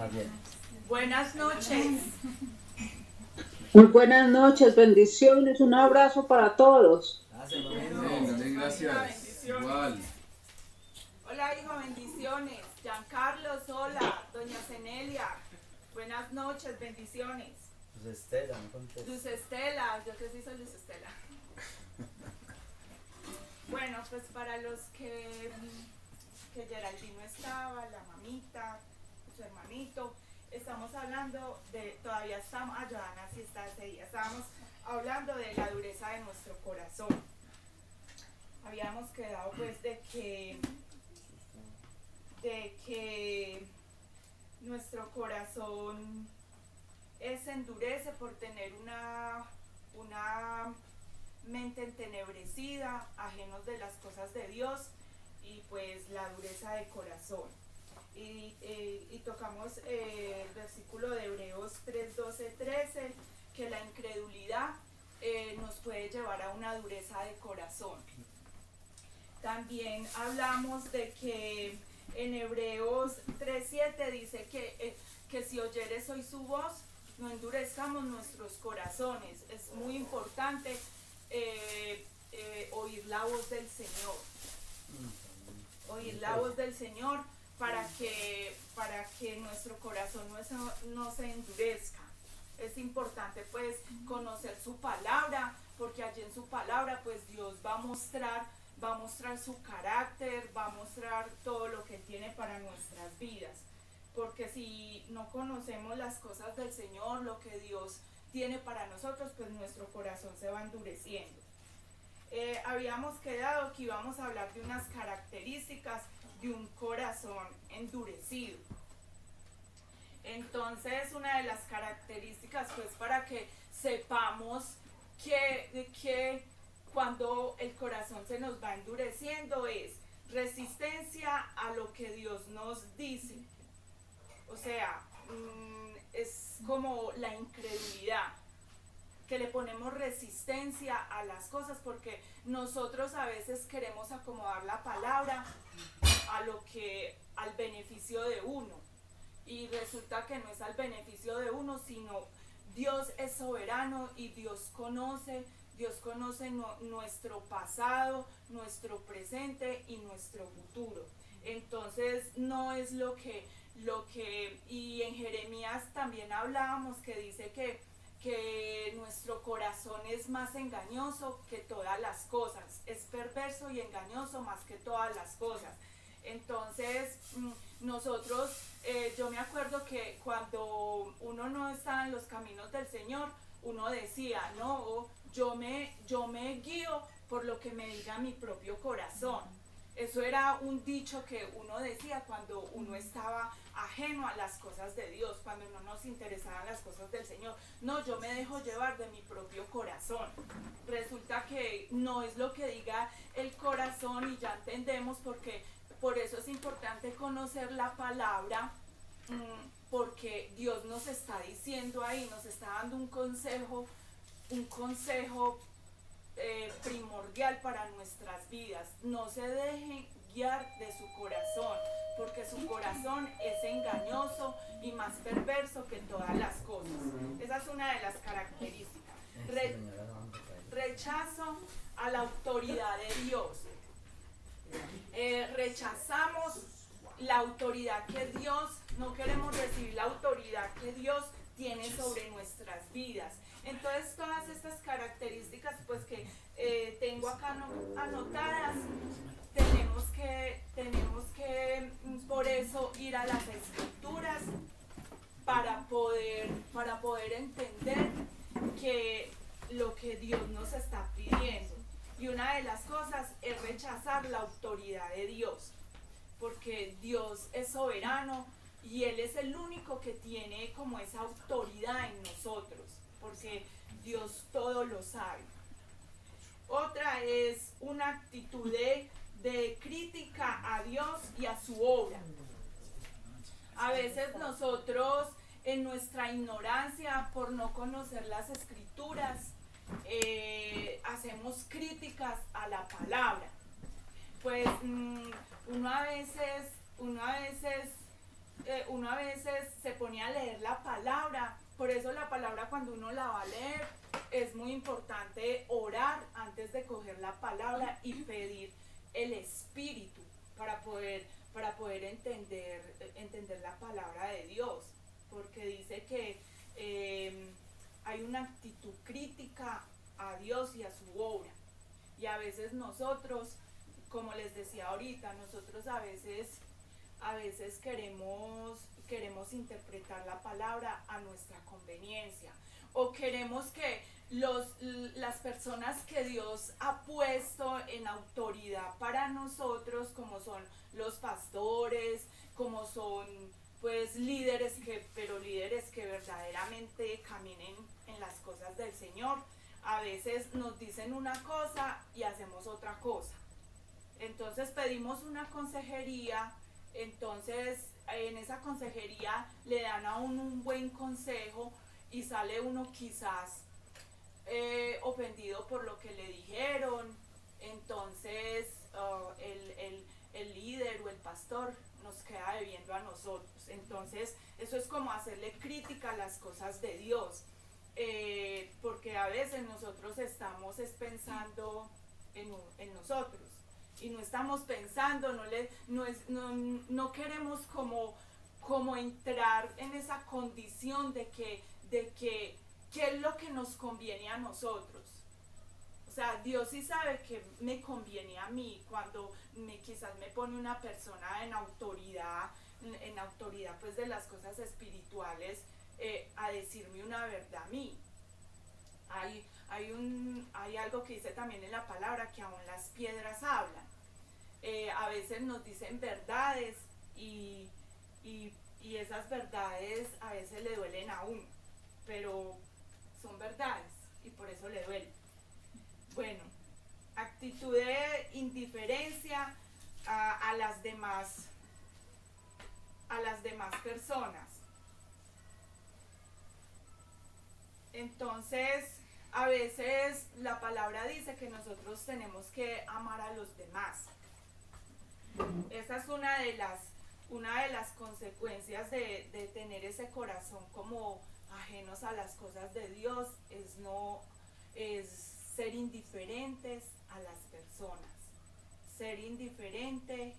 Más bien. Buenas noches. Muy buenas noches, bendiciones, un abrazo para todos. Amén, gracias. Igual. Hola, hijo, bendiciones. Giancarlos, hola. Doña Cenelia, buenas noches, bendiciones. Luz Estela, no contestes. Luz Estela, yo que sí soy Luz Estela. Bueno, pues para los que Geraldine no estaba, la mamita, su hermanito, estamos hablando de, todavía estamos, Joana sí está ese día, estábamos hablando de la dureza de nuestro corazón. Habíamos quedado pues de que nuestro corazón se endurece por tener una mente entenebrecida, ajenos de las cosas de Dios, y pues la dureza de corazón. Y tocamos el versículo de Hebreos 3, 12, 13, que la incredulidad nos puede llevar a una dureza de corazón. También hablamos de que en Hebreos 3, 7 dice que si oyeres hoy su voz, no endurezcamos nuestros corazones. Es muy importante oír la voz del Señor. Oír la voz del Señor para que nuestro corazón no se endurezca. Es importante pues conocer su palabra, porque allí en su palabra pues Dios va a mostrar su carácter, va a mostrar todo lo que tiene para nuestras vidas. Porque si no conocemos las cosas del Señor, lo que Dios tiene para nosotros, pues nuestro corazón se va endureciendo. Habíamos quedado que íbamos a hablar de unas características de un corazón endurecido. Entonces, una de las características, pues para que sepamos que cuando el corazón se nos va endureciendo, es resistencia a lo que Dios nos dice. O sea, es como la incredulidad, que le ponemos resistencia a las cosas, porque nosotros a veces queremos acomodar la palabra al beneficio de uno, y resulta que no es al beneficio de uno, sino Dios es soberano y Dios conoce nuestro pasado, nuestro presente y nuestro futuro. Entonces no es lo que y en Jeremías también hablábamos que dice que nuestro corazón es más engañoso que todas las cosas, es perverso y engañoso más que todas las cosas. Entonces nosotros, yo me acuerdo que cuando uno no está en los caminos del Señor, uno decía, no, yo me guío por lo que me diga mi propio corazón. Eso era un dicho que uno decía cuando uno estaba ajeno a las cosas de Dios, cuando no nos interesaban las cosas del Señor. No, yo me dejo llevar de mi propio corazón. Resulta que no es lo que diga el corazón, y ya entendemos porque por eso es importante conocer la palabra, porque Dios nos está diciendo ahí, nos está dando un consejo primordial para nuestras vidas. No se dejen guiar de su corazón, porque su corazón es engañoso y más perverso que todas las cosas. Esa es una de las características. Rechazo a la autoridad de Dios. Rechazamos la autoridad que Dios, no queremos recibir la autoridad que Dios tiene sobre nuestras vidas. Entonces todas estas características pues que tengo acá anotadas, tenemos que por eso ir a las escrituras para poder entender que lo que Dios nos está pidiendo. Y una de las cosas es rechazar la autoridad de Dios, porque Dios es soberano y Él es el único que tiene como esa autoridad en nosotros, porque Dios todo lo sabe. Otra es una actitud de crítica a Dios y a su obra. A veces nosotros, en nuestra ignorancia, por no conocer las escrituras, hacemos críticas a la palabra. Pues uno a veces uno a veces se pone a leer la palabra, por eso la palabra cuando uno la va a leer es muy importante orar antes de coger la palabra y pedir el Espíritu para poder entender la palabra de Dios, porque dice que hay una actitud crítica a Dios y a su obra, y a veces nosotros, como les decía ahorita, nosotros a veces queremos interpretar la palabra a nuestra conveniencia, o queremos que las personas que Dios ha puesto en autoridad para nosotros, como son los pastores, como son pues líderes que verdaderamente caminen en las cosas del Señor, a veces nos dicen una cosa y hacemos otra cosa. Entonces pedimos una consejería, entonces en esa consejería le dan a uno un buen consejo y sale uno quizás ofendido por lo que le dijeron, entonces el líder o el pastor nos queda debiendo a nosotros. Entonces eso es como hacerle crítica a las cosas de Dios, porque a veces nosotros estamos pensando en nosotros y no estamos pensando, no queremos como entrar en esa condición de que qué es lo que nos conviene a nosotros. O sea, Dios sí sabe que me conviene a mí cuando quizás me pone una persona en autoridad pues de las cosas espirituales, a decirme una verdad a mí. Hay algo que dice también en la palabra, que aún las piedras hablan. A veces nos dicen verdades y esas verdades a veces le duelen a uno, pero son verdades y por eso le duele. Bueno, actitud de indiferencia a las demás personas. Entonces, a veces la palabra dice que nosotros tenemos que amar a los demás. Esa es una de las consecuencias de tener ese corazón como ajenos a las cosas de Dios, es ser indiferentes a las personas, ser indiferente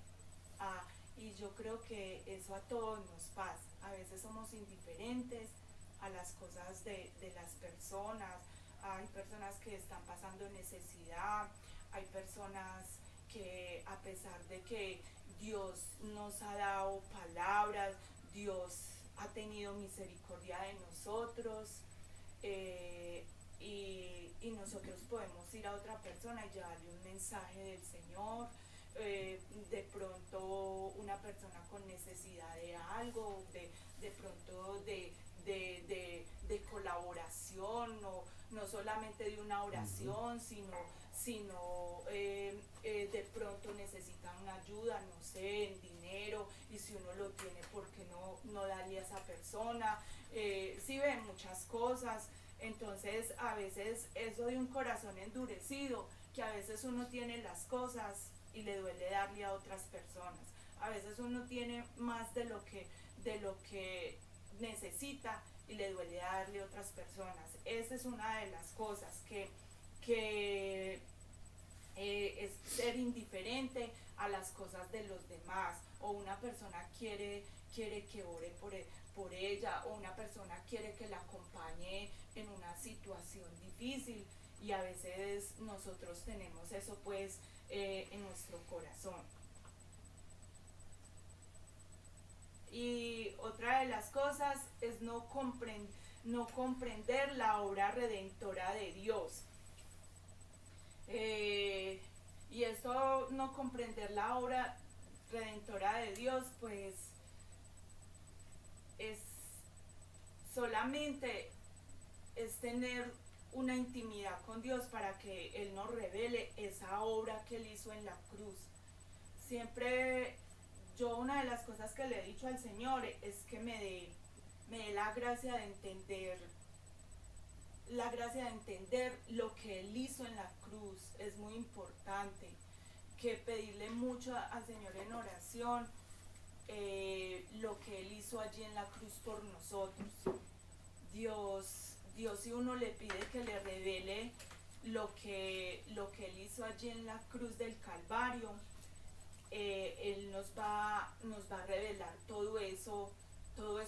y yo creo que eso a todos nos pasa. A veces somos indiferentes a las cosas de las personas. Hay personas que están pasando necesidad, hay personas que a pesar de que Dios nos ha dado palabras, Dios ha tenido misericordia de nosotros, y nosotros podemos ir a otra persona y llevarle un mensaje del Señor, de pronto una persona con necesidad de algo, de pronto de colaboración, no solamente de una oración, sino de pronto necesitan una ayuda, no sé, en dinero, y si uno lo tiene, ¿por qué no darle a esa persona? Sí, ven muchas cosas. Entonces a veces eso de un corazón endurecido, que a veces uno tiene las cosas y le duele darle a otras personas, a veces uno tiene más de lo que necesita y le duele darle a otras personas. Esa es una de las cosas que es ser indiferente a las cosas de los demás, o una persona quiere que ore por ella, o una persona quiere que la acompañe en una situación difícil, y a veces nosotros tenemos eso pues en nuestro corazón. Y otra de las cosas es no comprender la obra redentora de Dios. Y eso, no comprender la obra redentora de Dios, pues solamente es tener una intimidad con Dios para que Él nos revele esa obra que Él hizo en la cruz. Siempre yo, una de las cosas que le he dicho al Señor es que me dé la gracia de entender lo que Él hizo en la cruz. Es muy importante que pedirle mucho al Señor en oración, lo que Él hizo allí en la cruz por nosotros. Dios, si uno le pide que le revele lo que Él hizo allí en la cruz del Calvario, Él nos va a revelar todo eso,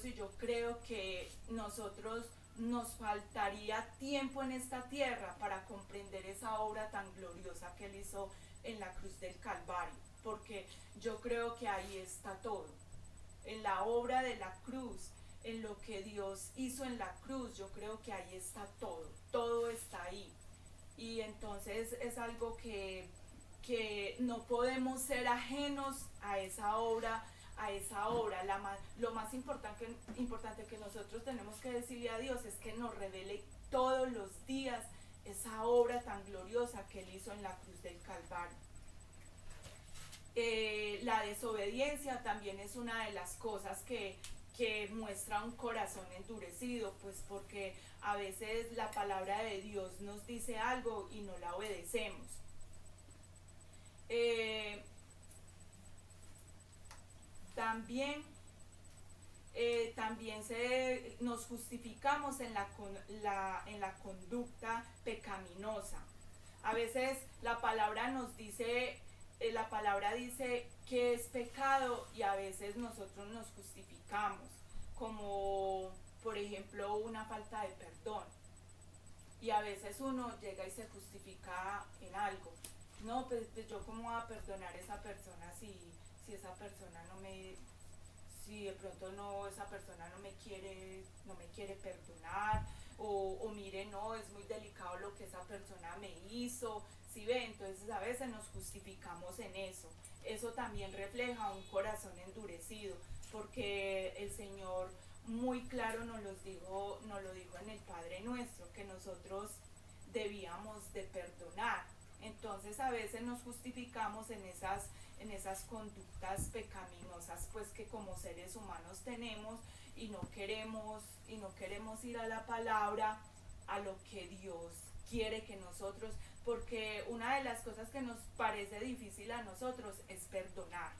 y yo creo que nosotros nos faltaría tiempo en esta tierra para comprender esa obra tan gloriosa que Él hizo en la cruz del Calvario, porque yo creo que ahí está todo, en la obra de la cruz, en lo que Dios hizo en la cruz. Yo creo que ahí está todo está ahí, y entonces es algo que no podemos ser ajenos a esa obra. Lo más importante que nosotros tenemos que decirle a Dios es que nos revele todos los días esa obra tan gloriosa que Él hizo en la cruz del Calvario. La desobediencia también es una de las cosas que muestra un corazón endurecido, pues porque a veces la palabra de Dios nos dice algo y no la obedecemos. También nos justificamos en la conducta pecaminosa. A veces la palabra dice que es pecado, y a veces nosotros nos justificamos, como por ejemplo una falta de perdón. Y a veces uno llega y se justifica en algo. No, pues yo cómo voy a perdonar a esa persona si esa persona si de pronto esa persona no me quiere perdonar, o mire, no, es muy delicado lo que esa persona me hizo, ¿sí ve? Entonces a veces nos justificamos en eso. Eso también refleja un corazón endurecido, porque el Señor muy claro nos lo dijo en el Padre Nuestro, que nosotros debíamos de perdonar. Entonces a veces nos justificamos en esas conductas pecaminosas, pues que como seres humanos tenemos, y no queremos ir a la palabra, a lo que Dios quiere que nosotros, porque una de las cosas que nos parece difícil a nosotros es perdonar,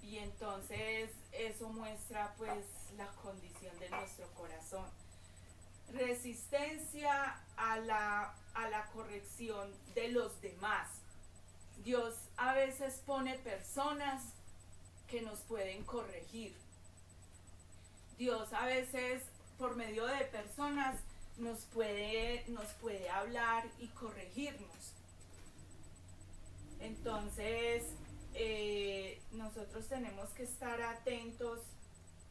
y entonces eso muestra pues la condición de nuestro corazón. Resistencia a la corrección de los demás. Dios a veces pone personas que nos pueden corregir. Dios a veces por medio de personas nos puede hablar y corregirnos. Entonces nosotros tenemos que estar atentos,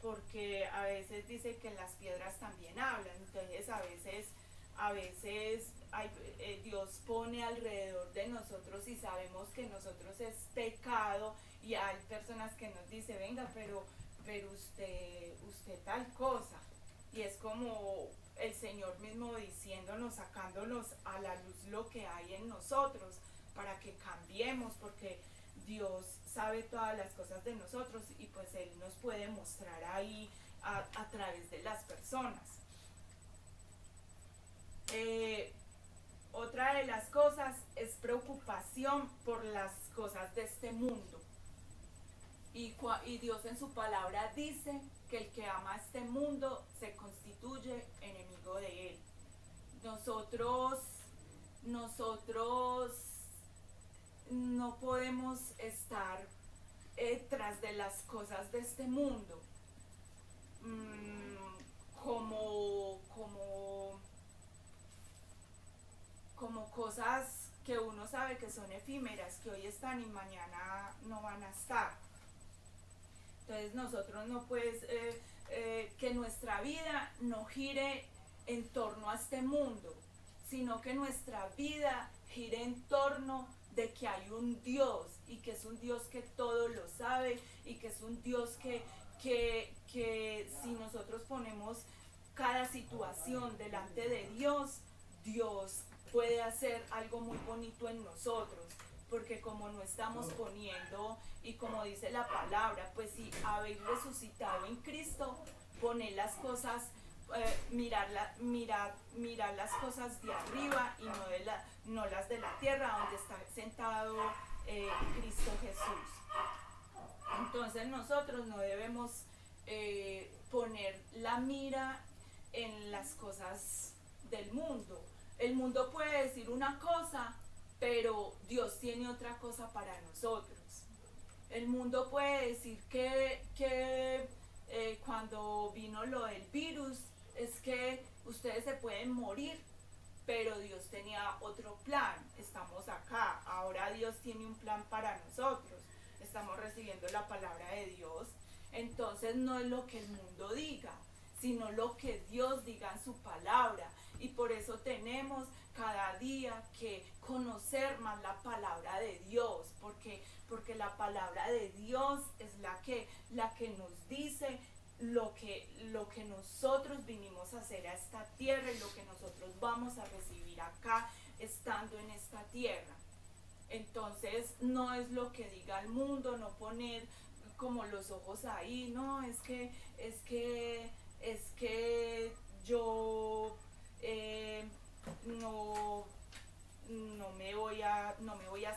porque a veces dice que las piedras también hablan. Entonces a veces Dios pone alrededor de nosotros, y sabemos que nosotros es pecado, y hay personas que nos dicen, venga, pero usted tal cosa, y es como el Señor mismo diciéndonos, sacándonos a la luz lo que hay en nosotros, para que cambiemos, porque Dios sabe todas las cosas de nosotros, y pues Él nos puede mostrar ahí a través de las personas. Otra de las cosas es preocupación por las cosas de este mundo. Y Dios en su palabra dice que el que ama este mundo se constituye enemigo de él. Nosotros no podemos estar tras de las cosas de este mundo, como cosas que uno sabe que son efímeras, que hoy están y mañana no van a estar. Entonces nosotros no que nuestra vida no gire en torno a este mundo, sino que nuestra vida gire en torno de que hay un Dios, y que es un Dios que todo lo sabe, y que es un Dios que si nosotros ponemos cada situación delante de Dios, Dios puede hacer algo muy bonito en nosotros, porque como no estamos poniendo, y como dice la palabra, pues si habéis resucitado en Cristo, poned las cosas, mirar las cosas de arriba, y no las de la tierra, donde está sentado Cristo Jesús. Entonces nosotros no debemos poner la mira en las cosas del mundo. El mundo puede decir una cosa, pero Dios tiene otra cosa para nosotros. El mundo puede decir que cuando vino lo del virus, es que ustedes se pueden morir, pero Dios tenía otro plan. Estamos acá, ahora Dios tiene un plan para nosotros. Estamos recibiendo la palabra de Dios. Entonces no es lo que el mundo diga, sino lo que Dios diga en su palabra. Y por eso tenemos cada día que conocer más la palabra de Dios, porque la palabra de Dios es la que nos dice lo que nosotros vinimos a hacer a esta tierra y lo que nosotros vamos a recibir acá estando en esta tierra. Entonces no es lo que diga el mundo, no poner como los ojos ahí, no, es que yo no me voy a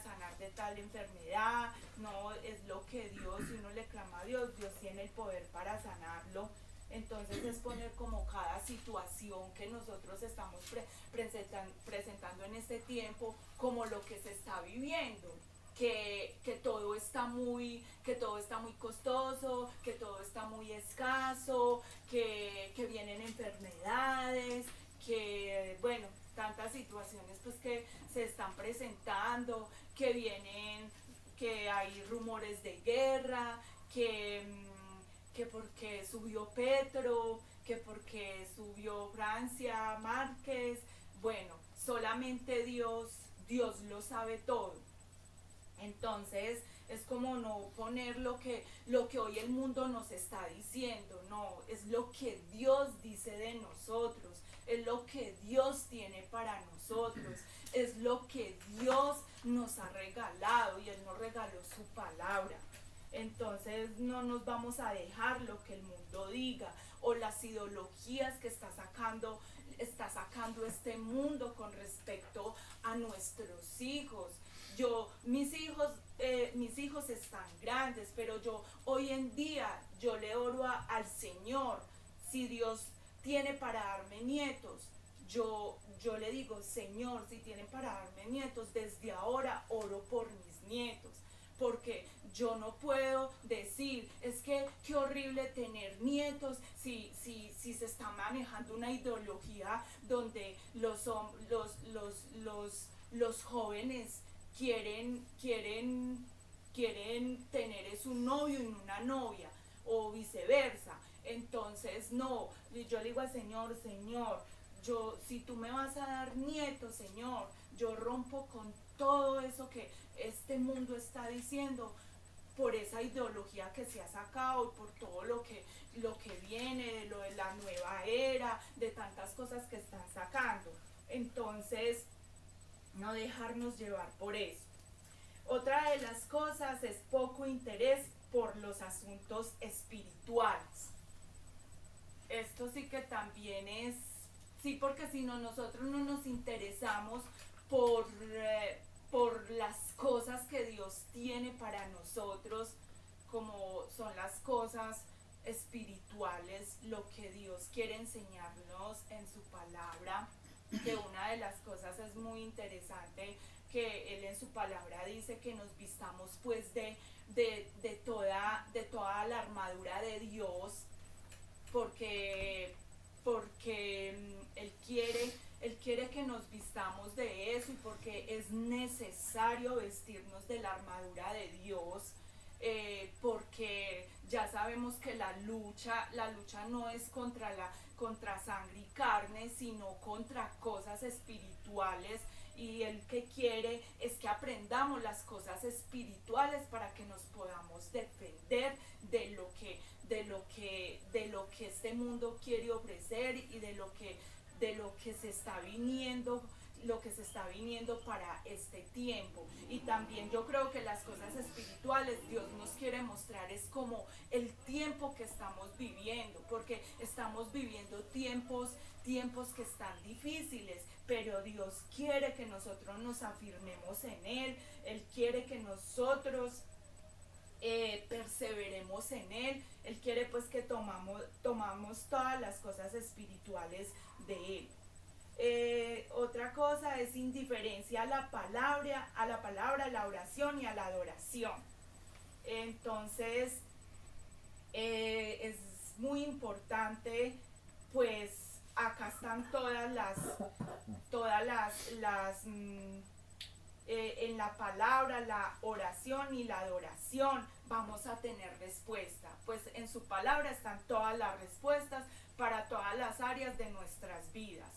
sanar de tal enfermedad. No, es lo que Dios, si uno le clama a Dios, Dios tiene el poder para sanarlo. Entonces es poner como cada situación que nosotros estamos presentando en este tiempo como lo que se está viviendo. Que todo está muy costoso, que todo está muy escaso, que vienen enfermedades, que bueno, tantas situaciones pues que se están presentando, que hay rumores de guerra, que porque subió Petro, que porque subió Francia Márquez. Bueno, solamente Dios lo sabe todo. Entonces es como no poner lo que hoy el mundo nos está diciendo, no, es lo que Dios dice de nosotros, es lo que Dios tiene para nosotros, es lo que Dios nos ha regalado y Él nos regaló su palabra. Entonces no nos vamos a dejar lo que el mundo diga o las ideologías que está sacando este mundo con respecto a nuestros hijos. Mis hijos están grandes, pero yo hoy en día yo le oro al Señor. Si Dios tiene para darme nietos, yo le digo, Señor, si tienen para darme nietos, desde ahora oro por mis nietos. Porque yo no puedo decir, es que qué horrible tener nietos si se está manejando una ideología donde los jóvenes quieren tener es un novio y una novia o viceversa. Entonces no, yo le digo al Señor, si tú me vas a dar nietos, Señor, yo rompo con todo eso que este mundo está diciendo por esa ideología que se ha sacado y por todo lo que viene, de lo de la nueva era, de tantas cosas que están sacando. Entonces, no dejarnos llevar por eso. Otra de las cosas es poco interés por los asuntos espirituales. Esto sí que también es, sí, porque si no, nosotros no nos interesamos por las cosas que Dios tiene para nosotros, como son las cosas espirituales, lo que Dios quiere enseñarnos en su palabra. Que una de las cosas es muy interesante, que Él en su palabra dice que nos vistamos pues de toda la armadura de Dios, porque Él quiere que nos vistamos de eso y porque es necesario vestirnos de la armadura de Dios, porque ya sabemos que la lucha no es contra sangre y carne, sino contra cosas espirituales, y Él que quiere es que aprendamos las cosas espirituales para que nos podamos defender de lo que este mundo quiere ofrecer y de lo que se está viniendo para este tiempo. Y también yo creo que las cosas espirituales Dios nos quiere mostrar es como el tiempo que estamos viviendo, porque estamos viviendo tiempos que están difíciles, pero Dios quiere que nosotros nos afirmemos en Él. Él quiere que nosotros perseveremos en Él. Él quiere pues que tomamos todas las cosas espirituales de Él. Otra cosa es indiferencia a la palabra, a la oración y a la adoración. Entonces, es muy importante, pues acá están en la palabra, la oración y la adoración vamos a tener respuesta. Pues en su palabra están todas las respuestas para todas las áreas de nuestras vidas.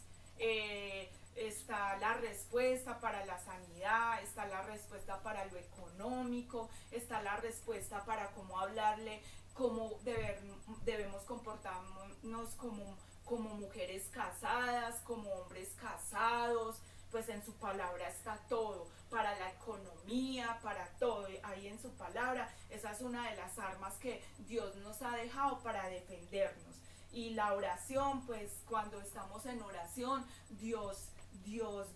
Está la respuesta para la sanidad, está la respuesta para lo económico, está la respuesta para cómo hablarle, cómo debemos comportarnos como mujeres casadas, como hombres casados. Pues en su palabra está todo, para la economía, para todo, ahí en su palabra. Esa es una de las armas que Dios nos ha dejado para defendernos. Y la oración, pues cuando estamos en oración, Dios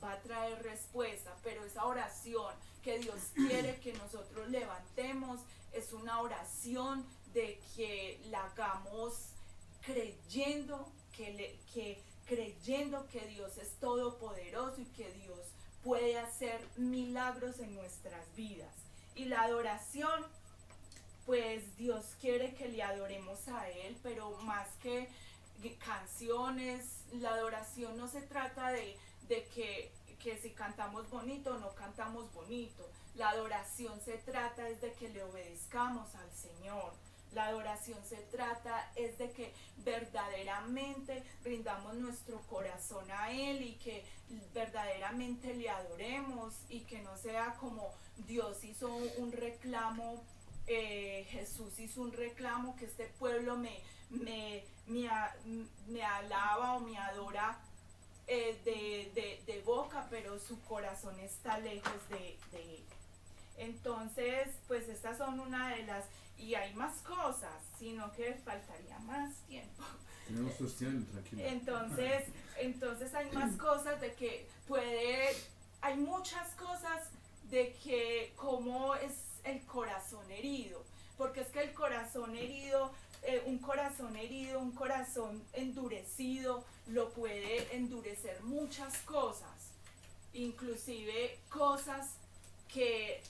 va a traer respuesta, pero esa oración que Dios quiere que nosotros levantemos es una oración de que la hagamos creyendo creyendo que Dios es todopoderoso y que Dios puede hacer milagros en nuestras vidas. Y la adoración, pues Dios quiere que le adoremos a Él, pero más que canciones, la adoración no se trata de que si cantamos bonito o no cantamos bonito. La adoración se trata es de que le obedezcamos al Señor. La adoración se trata es de que verdaderamente rindamos nuestro corazón a Él y que verdaderamente le adoremos y que no sea como Dios hizo un reclamo, Jesús hizo un reclamo que este pueblo me alaba o me adora de boca, pero su corazón está lejos de Él. Entonces, pues estas son una de las, y hay más cosas, sino que faltaría más tiempo. Tenemos cuestión, tranquilo. Entonces hay más cosas de que hay muchas cosas de que cómo es el corazón herido, porque es que el corazón herido, un corazón endurecido, lo puede endurecer muchas cosas, inclusive cosas que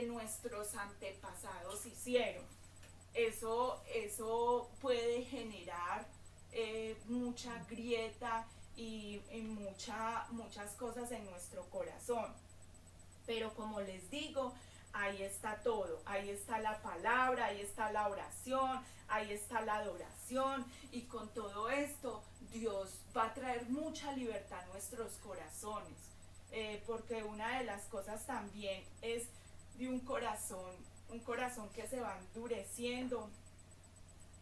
nuestros antepasados hicieron. Eso puede generar mucha grieta y muchas cosas en nuestro corazón. Pero como les digo, ahí está todo, ahí está la palabra, ahí está la oración, ahí está la adoración, y con todo esto Dios va a traer mucha libertad a nuestros corazones, porque una de las cosas también es de un corazón que se va endureciendo,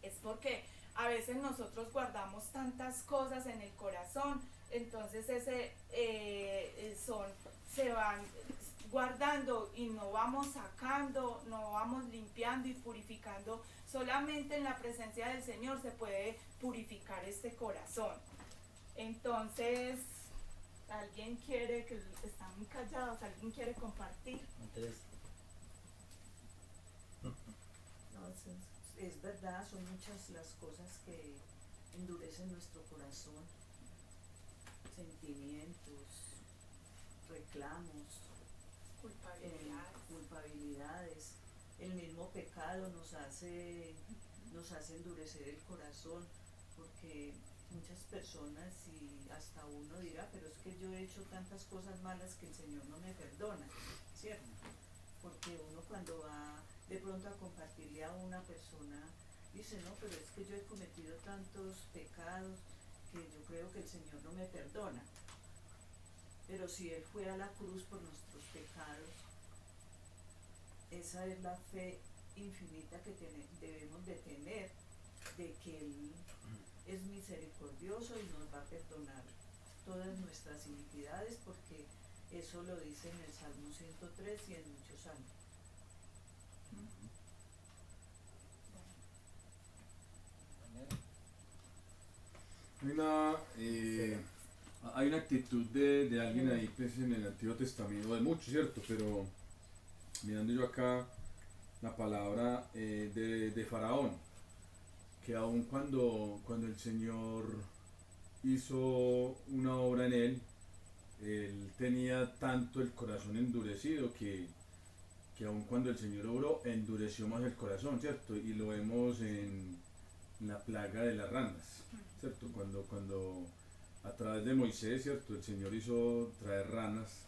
es porque a veces nosotros guardamos tantas cosas en el corazón, entonces se van guardando y no vamos sacando, no vamos limpiando y purificando. Solamente en la presencia del Señor se puede purificar este corazón. Entonces, ¿alguien quiere, que están muy callados, alguien quiere compartir? Entonces, No, es verdad, son muchas las cosas que endurecen nuestro corazón, sentimientos, reclamos, culpabilidades. El mismo pecado nos hace endurecer el corazón, porque muchas personas, y hasta uno dirá, pero es que yo he hecho tantas cosas malas que el Señor no me perdona, ¿cierto? Porque uno cuando va de pronto a compartirle a una persona, dice, no, pero es que yo he cometido tantos pecados que yo creo que el Señor no me perdona. Pero si Él fue a la cruz por nuestros pecados, esa es la fe infinita que debemos de tener, de que Él es misericordioso y nos va a perdonar todas nuestras iniquidades, porque eso lo dice en el Salmo 103 y en muchos salmos. Hay una actitud de alguien ahí pues, en el Antiguo Testamento, de muchos, ¿cierto? Pero mirando yo acá la palabra de Faraón, que aun cuando el Señor hizo una obra en él tenía tanto el corazón endurecido que aun cuando el Señor obró, endureció más el corazón, ¿cierto? Y lo vemos en la plaga de las ranas, ¿cierto? Cuando a través de Moisés, ¿cierto? El Señor hizo traer ranas,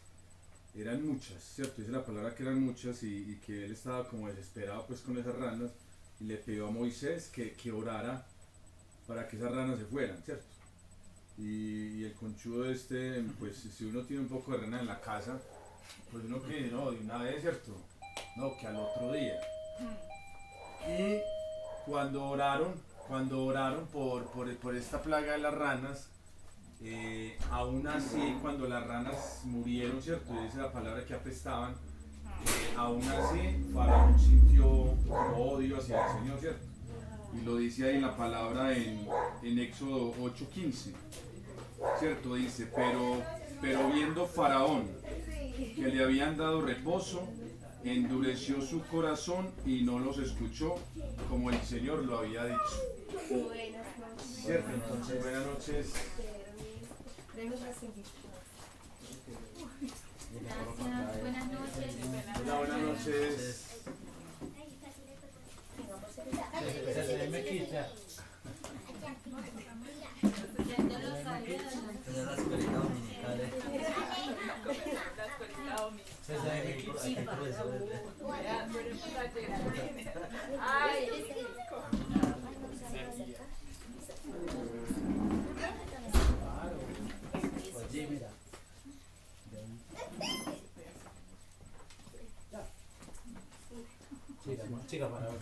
eran muchas, ¿cierto? Dice la palabra que eran muchas y que él estaba como desesperado pues con esas ranas y le pidió a Moisés que orara para que esas ranas se fueran, ¿cierto? Y el conchudo pues si uno tiene un poco de rana en la casa, pues uno que no, de una vez, ¿cierto? No, que al otro día. Y cuando oraron por esta plaga de las ranas, aún así, cuando las ranas murieron, ¿cierto? Y dice la palabra que apestaban, aún así, Faraón sintió odio hacia el Señor, ¿cierto? Y lo dice ahí en la palabra en Éxodo 8:15, ¿cierto? Dice, pero viendo Faraón que le habían dado reposo, endureció su corazón y no los escuchó como el Señor lo había dicho. Buenas noches. ¿Cierto? Entonces, buenas noches. Gracias, buenas noches. Hola, buenas noches. Me quita. Yendo los saludos. Tener la escuelita dominical. La escuelita dominical. César, me quita. Aquí profesor. Ya, tenemos ayer. Ay, qué rico. Oye, mira. Chica, para ver.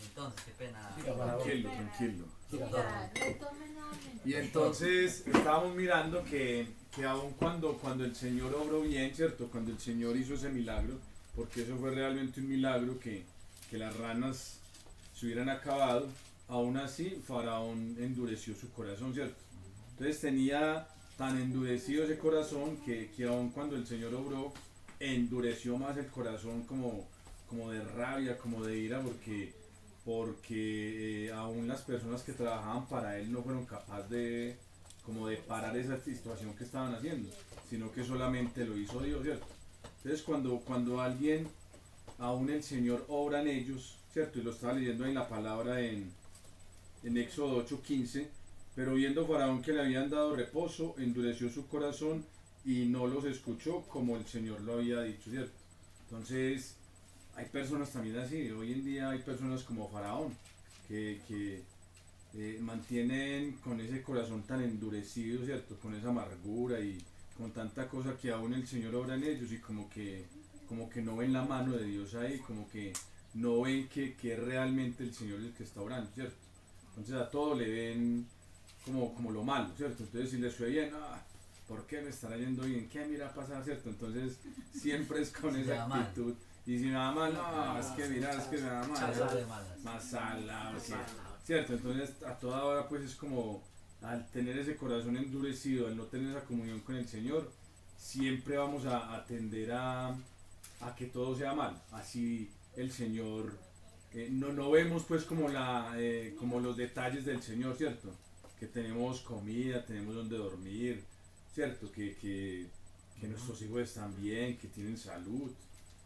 Entonces, qué pena. Tranquilo. Ya, retomen nuevamente. Y entonces estábamos mirando que aun cuando el Señor obró bien, ¿cierto? Cuando el Señor hizo ese milagro, porque eso fue realmente un milagro que las ranas se hubieran acabado, aún así Faraón endureció su corazón, ¿cierto? Entonces tenía tan endurecido ese corazón que aun cuando el Señor obró, endureció más el corazón como de rabia, como de ira, porque aún las personas que trabajaban para él no fueron capaces de parar esa situación que estaban haciendo, sino que solamente lo hizo Dios, ¿cierto? Entonces cuando alguien, aún el Señor obra en ellos, ¿cierto? Y lo estaba leyendo en la palabra en Éxodo 8:15, pero viendo Faraón que le habían dado reposo, endureció su corazón y no los escuchó como el Señor lo había dicho, ¿cierto? Entonces hay personas también así, hoy en día hay personas como Faraón que mantienen con ese corazón tan endurecido, ¿cierto? Con esa amargura y con tanta cosa que aún el Señor obra en ellos y como que no ven la mano de Dios ahí, como que no ven que es realmente el Señor el que está obrando, ¿cierto? Entonces a todo le ven como lo malo, ¿cierto? Entonces si les fue bien, ¿por qué me estará yendo bien? ¿Qué me irá a pasar, cierto? Entonces siempre es con esa actitud. Y si me va mal, no, es que mira, es que me va mal. Más salado, ¿cierto? Entonces a toda hora pues es como al tener ese corazón endurecido, al no tener esa comunión con el Señor, siempre vamos a tender a que todo sea mal. Así el Señor, no vemos pues como los detalles del Señor, ¿cierto? Que tenemos comida, tenemos donde dormir, ¿cierto? Que nuestros hijos están bien, que tienen salud,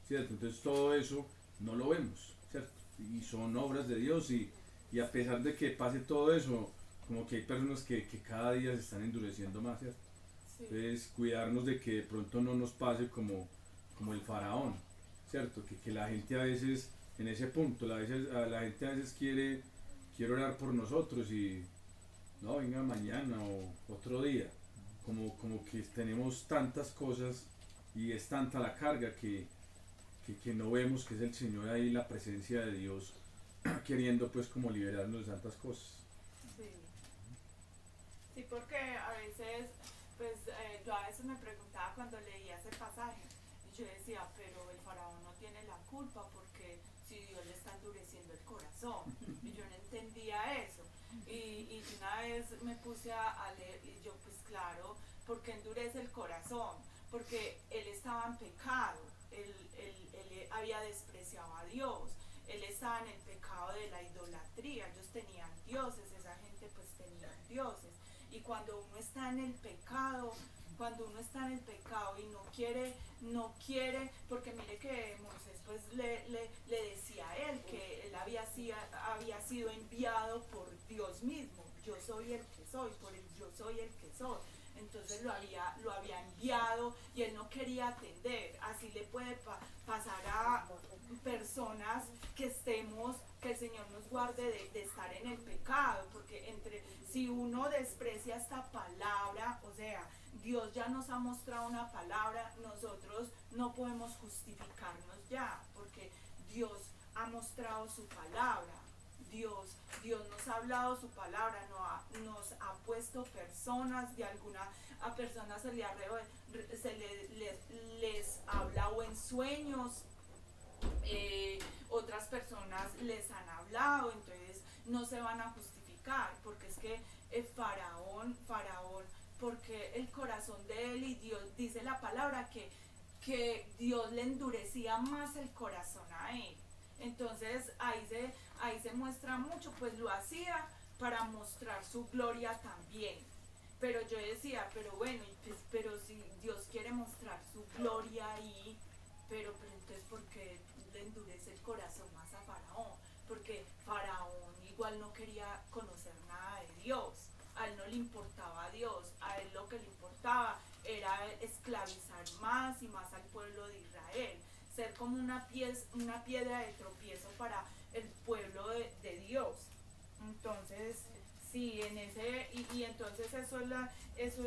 ¿cierto? Entonces todo eso no lo vemos, ¿cierto? Y son obras de Dios y a pesar de que pase todo eso, como que hay personas que cada día se están endureciendo más, ¿cierto? Sí. Entonces cuidarnos de que de pronto no nos pase como el Faraón, ¿cierto? Que la gente a veces, en ese punto, la gente a veces quiere orar por nosotros y no, venga mañana o otro día, como que tenemos tantas cosas y es tanta la carga que no vemos que es el Señor ahí, la presencia de Dios queriendo pues como liberarnos de tantas cosas. Sí. Sí, porque a veces, pues yo a veces me preguntaba cuando leía ese pasaje, y yo decía, pero el faraón no tiene la culpa porque si Dios le está endureciendo el corazón, y yo no entendía eso. Y una vez me puse a leer, y yo pues claro, porque endurece el corazón, porque él estaba en pecado, él había despreciado a Dios, él estaba en el pecado de la idolatría, ellos tenían dioses, esa gente pues tenía dioses, y cuando uno está en el pecado, y no quiere, porque mire que Moisés pues le decía a él que él había sido enviado por Dios mismo, yo soy el que soy, por el yo soy el que soy. Entonces lo había enviado y él no quería atender. Así le puede pasar a personas que el Señor nos guarde de estar en el pecado, porque si uno desprecia esta palabra, o sea, Dios ya nos ha mostrado una palabra, nosotros no podemos justificarnos ya, porque Dios ha mostrado su palabra. Dios nos ha hablado su palabra, nos ha puesto personas, a personas les ha hablado en sueños, otras personas les han hablado, entonces no se van a justificar, porque es que Faraón, porque el corazón de él, y Dios dice la palabra que Dios le endurecía más el corazón a él. Entonces ahí se muestra mucho, pues lo hacía para mostrar su gloria también. Pero yo decía, pero bueno, pero si Dios quiere mostrar su gloria ahí, pero entonces ¿por qué le endurece el corazón más a Faraón? Porque Faraón igual no quería conocer nada de Dios, a él no le importaba a Dios, a él lo que le importaba era esclavizar más y más al pueblo de Israel, ser como una piedra de tropiezo para el pueblo de Dios. Entonces, sí, y entonces eso es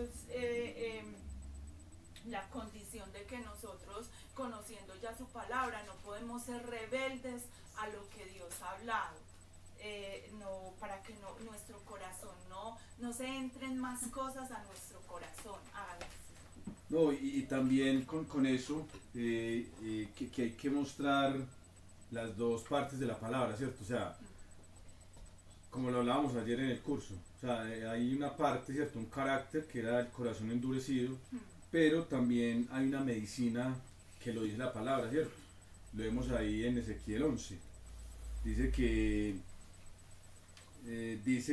la condición de que nosotros, conociendo ya su palabra, no podemos ser rebeldes a lo que Dios ha hablado. Para que nuestro corazón no se entren más cosas a nuestro corazón. No, y también con eso que hay que mostrar las dos partes de la palabra, ¿cierto? O sea, como lo hablábamos ayer en el curso, o sea, hay una parte, ¿cierto? Un carácter que era el corazón endurecido, pero también hay una medicina que lo dice la palabra, ¿cierto? Lo vemos ahí en Ezequiel 11. Dice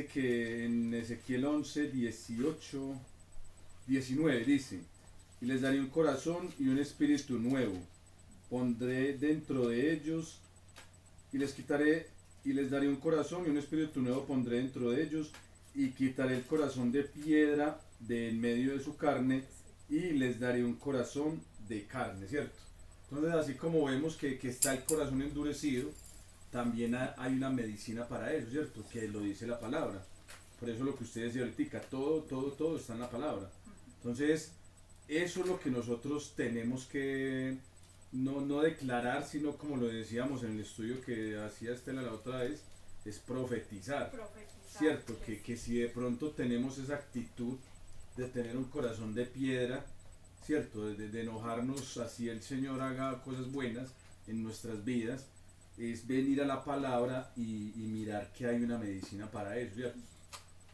que en Ezequiel 11, 18, 19 dice: y les daré un corazón y un espíritu nuevo, pondré dentro de ellos, y les daré un corazón y un espíritu nuevo pondré dentro de ellos, y quitaré el corazón de piedra de en medio de su carne, y les daré un corazón de carne, ¿cierto? Entonces, así como vemos que está el corazón endurecido, también hay una medicina para eso, ¿cierto? Que lo dice la palabra. Por eso lo que usted decía ahorita, todo está en la palabra. Entonces, eso es lo que nosotros tenemos que no declarar, sino como lo decíamos en el estudio que hacía Estela la otra vez, es profetizar. ¿Cierto? Que si de pronto tenemos esa actitud de tener un corazón de piedra, ¿cierto? De enojarnos así el Señor haga cosas buenas en nuestras vidas, es venir a la palabra y mirar que hay una medicina para eso, ¿cierto?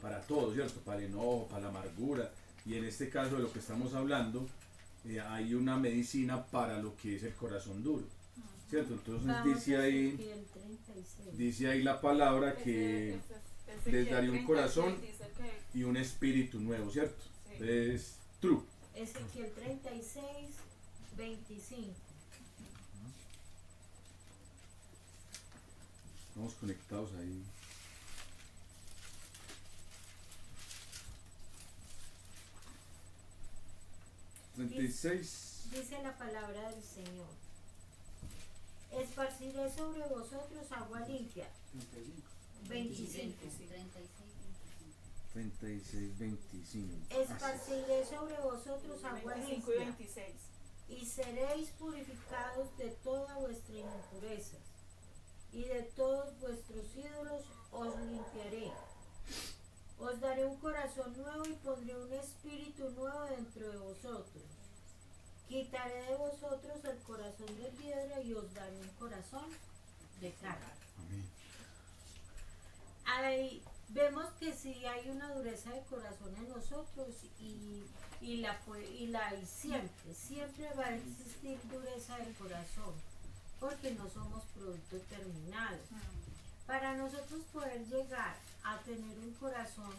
Para todo, ¿cierto? Para el enojo, para la amargura, y en este caso de lo que estamos hablando, hay una medicina para lo que es el corazón duro, ¿cierto? Entonces dice ahí la palabra que les daré un corazón y un espíritu nuevo, ¿cierto? Sí. Es true. Ezequiel 36, 25. Estamos conectados ahí. Dice la palabra del Señor: esparciré sobre vosotros agua limpia. 25. 36, 25. Esparciré sobre vosotros agua 25 y limpia, 26. y seréis purificados de toda vuestra impureza, y de todos vuestros ídolos os limpiaré. Os daré un corazón nuevo y pondré un espíritu nuevo dentro de vosotros. Quitaré de vosotros el corazón de piedra y os daré un corazón de carne. Amén. Ahí vemos que sí hay una dureza de corazón en nosotros y siempre va a existir dureza del corazón, porque no somos producto terminado. Para nosotros poder llegar a tener un corazón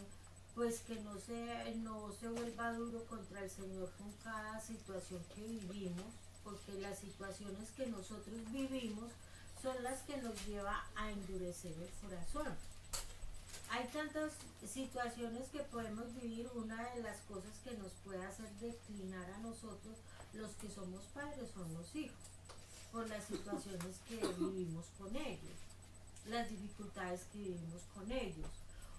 pues que no se vuelva duro contra el Señor con cada situación que vivimos, porque las situaciones que nosotros vivimos son las que nos lleva a endurecer el corazón. Hay tantas situaciones que podemos vivir. Una de las cosas que nos puede hacer declinar a nosotros, los que somos padres, son los hijos, por las situaciones que vivimos con ellos, las dificultades que vivimos con ellos.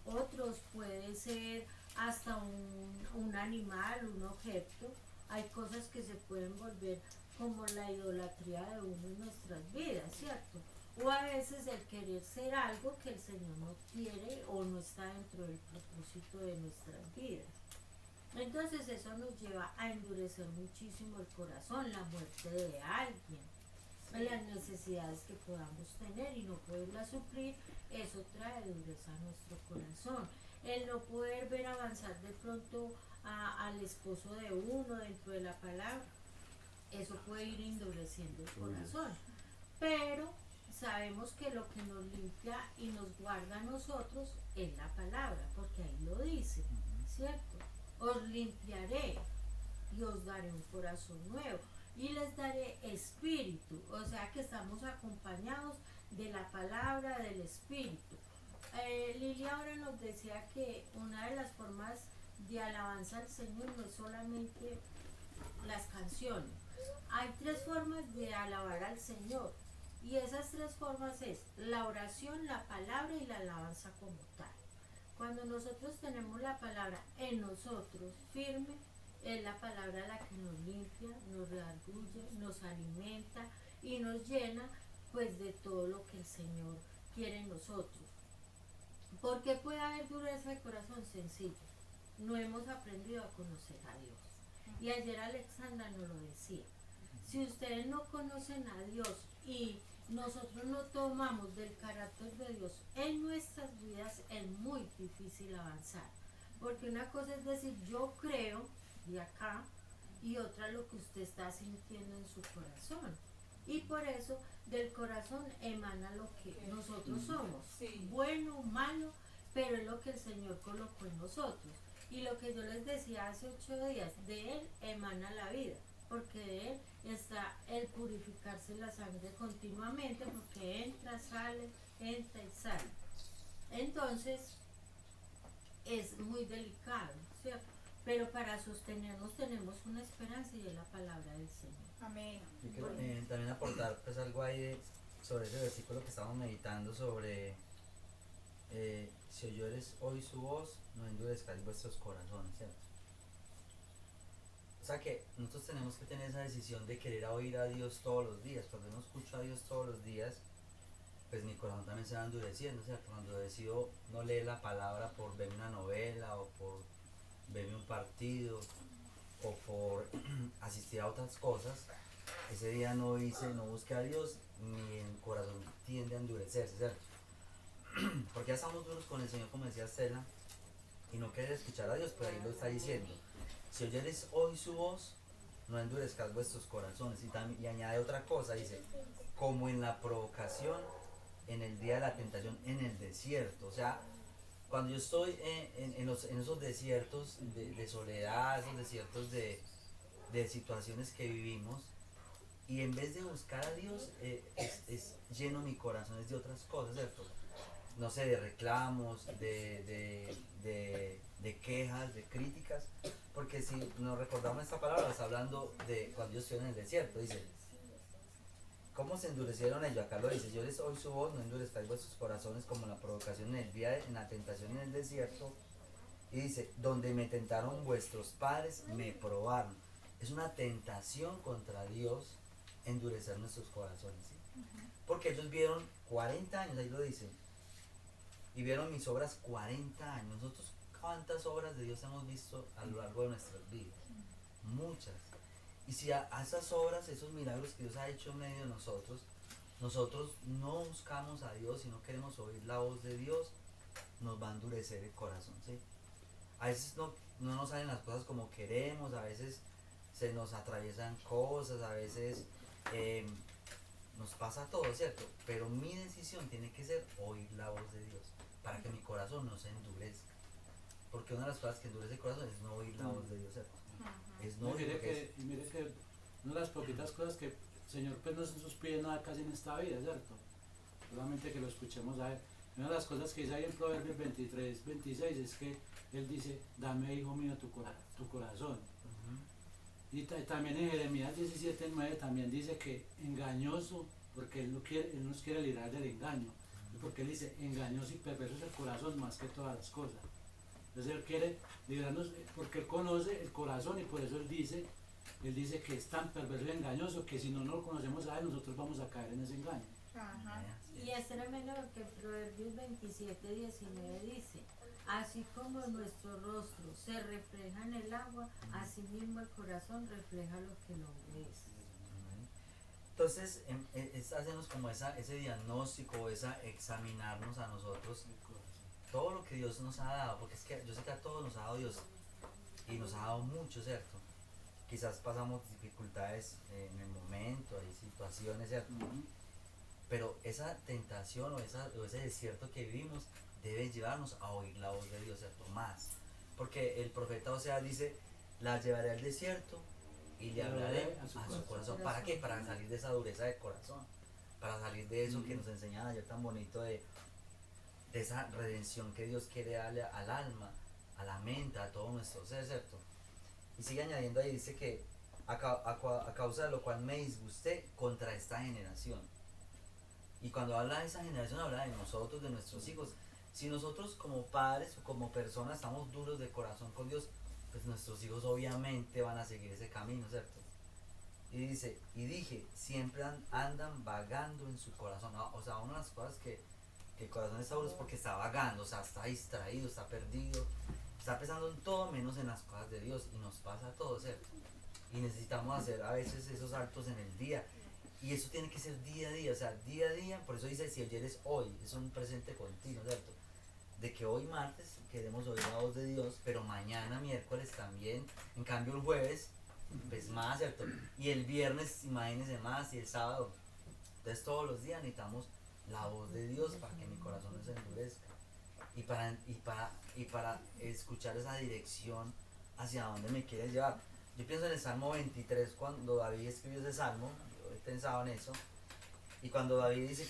Otros puede ser hasta un animal, un objeto. Hay cosas que se pueden volver como la idolatría de uno en nuestras vidas, ¿cierto? O a veces el querer ser algo que el Señor no quiere o no está dentro del propósito de nuestras vidas. Entonces eso nos lleva a endurecer muchísimo el corazón, la muerte de alguien, las necesidades que podamos tener y no poderlas suplir. Eso trae dureza a nuestro corazón. El no poder ver avanzar de pronto al esposo de uno dentro de la palabra, eso puede ir endureciendo el corazón. Pero sabemos que lo que nos limpia y nos guarda a nosotros es la palabra, porque ahí lo dice, ¿cierto? Os limpiaré y os daré un corazón nuevo y les daré espíritu. O sea que estamos acompañados de la palabra del espíritu. Lilia ahora nos decía que una de las formas de alabanza al Señor no es solamente las canciones. Hay 3 formas de alabar al Señor, y esas 3 formas es la oración, la palabra y la alabanza como tal. Cuando nosotros tenemos la palabra en nosotros firme, es la palabra la que nos limpia, nos redarguye, nos alimenta y nos llena pues de todo lo que el Señor quiere en nosotros. ¿Por qué puede haber dureza de corazón? Sencillo, no hemos aprendido a conocer a Dios. Y ayer Alexandra nos lo decía, si ustedes no conocen a Dios y nosotros no tomamos del carácter de Dios en nuestras vidas, es muy difícil avanzar. Porque una cosa es decir, yo creo de acá, y otra lo que usted está sintiendo en su corazón. Y por eso del corazón emana lo que nosotros somos, bueno, malo, pero es lo que el Señor colocó en nosotros. Y lo que yo les decía hace 8 días, de Él emana la vida, porque de Él está el purificarse la sangre continuamente, porque entra, y sale. Entonces, es muy delicado, ¿cierto? Pero para sostenernos tenemos una esperanza y es la palabra del Señor. Amén. Yo quiero también aportar pues algo ahí sobre ese versículo que estamos meditando sobre si oyeres hoy su voz, no endurezcáis vuestros corazones, ¿cierto? O sea que nosotros tenemos que tener esa decisión de querer oír a Dios todos los días. Cuando no escucho a Dios todos los días, pues mi corazón también se va endureciendo, ¿cierto? Cuando decido no leer la palabra por ver una novela o por verme un partido o por asistir a otras cosas, ese día no busqué a Dios, mi corazón tiende a endurecerse, ¿cierto? Porque ya estamos duros con el Señor, como decía Estela, y no querer escuchar a Dios, pero ahí lo está diciendo. Si oyeres hoy su voz, no endurezcas vuestros corazones. Y añade otra cosa, dice, como en la provocación, en el día de la tentación, en el desierto. O sea, cuando yo estoy en esos desiertos de soledad, esos desiertos de situaciones que vivimos, y en vez de buscar a Dios, es lleno mi corazón es de otras cosas, ¿cierto? No sé, de reclamos, de quejas, de críticas, porque si nos recordamos esta palabra, está hablando de cuando ellos estuvieron en el desierto, dice, ¿cómo se endurecieron ellos? Acá lo dice, yo les oí su voz, no endurezcáis vuestros corazones como la provocación en el día, en la tentación en el desierto, y dice, donde me tentaron vuestros padres, me probaron. Es una tentación contra Dios endurecer nuestros corazones, ¿sí? Porque ellos vieron 40 años, ahí lo dice, y vieron mis obras 40 años. Nosotros, ¿cuántas obras de Dios hemos visto a lo largo de nuestras vidas? Muchas. Y si a esas obras, esos milagros que Dios ha hecho en medio de nosotros no buscamos a Dios y no queremos oír la voz de Dios, nos va a endurecer el corazón, ¿sí? A veces no nos salen las cosas como queremos, a veces se nos atraviesan cosas, a veces nos pasa todo, ¿cierto? Pero mi decisión tiene que ser oír la voz de Dios para que mi corazón no se endurezca. Porque una de las cosas que endurece el corazón es no oír la voz de Dios, ¿cierto? Es no Y oír mire porque es- que, y mire que una de las poquitas cosas que el Señor pues no nos pide nada casi en esta vida, ¿cierto? Solamente que lo escuchemos a Él. Una de las cosas que dice ahí en Proverbios 23, 26 es que Él dice, dame, hijo mío, tu corazón. Ujú. Y también en Jeremías 17, 9 también dice que engañoso, porque Él nos quiere librar del engaño. Porque Él dice, engañoso y perverso es el corazón más que todas las cosas. Entonces Él quiere librarnos porque Él conoce el corazón y por eso Él dice que es tan perverso y engañoso que si no lo conocemos a Él, nosotros vamos a caer en ese engaño. Ajá. Y es tremendo porque Proverbios 27, 19 dice, así como nuestro rostro se refleja en el agua, así mismo el corazón refleja lo que el hombre es. Amén. Entonces, es hacernos como ese diagnóstico, examinarnos a nosotros, El corazón. todo lo que Dios nos ha dado, porque es que yo sé que a todos nos ha dado Dios y nos ha dado mucho, ¿cierto? Quizás pasamos dificultades en el momento, hay situaciones, ¿cierto? Ujú. Pero esa tentación o ese desierto que vivimos debe llevarnos a oír la voz de Dios, ¿cierto? Más. Porque el profeta Oseas dice, la llevaré al desierto y le hablaré a su corazón. ¿Para qué? Para salir de esa dureza de corazón. Para salir de eso que nos enseñaban ayer tan bonito de esa redención que Dios quiere darle al alma, a la mente, a todo nuestro ser, ¿cierto? Y sigue añadiendo ahí, dice que a causa de lo cual me disgusté contra esta generación. Y cuando habla de esa generación, habla de nosotros, de nuestros hijos. Si nosotros como padres o como personas estamos duros de corazón con Dios, pues nuestros hijos obviamente van a seguir ese camino, ¿cierto? Y dice, y dije, siempre andan vagando en su corazón. No, o sea, una de las cosas que el corazón está duro es porque está vagando, o sea, está distraído, está perdido, está pensando en todo menos en las cosas de Dios. Y nos pasa a todos, ¿cierto? Y necesitamos hacer a veces esos saltos en el día. Y eso tiene que ser día a día, o sea, día a día, por eso dice, si ayer es hoy, es un presente continuo, ¿cierto? De que hoy martes queremos oír la voz de Dios, pero mañana miércoles también, en cambio el jueves, pues más, ¿cierto? Y el viernes, imagínense más, y el sábado. Entonces todos los días necesitamos la voz de Dios para que mi corazón no se endurezca. Y para escuchar esa dirección hacia dónde me quiere llevar. Yo pienso en el Salmo 23, cuando David escribió ese salmo, yo he pensado en eso, y cuando David dice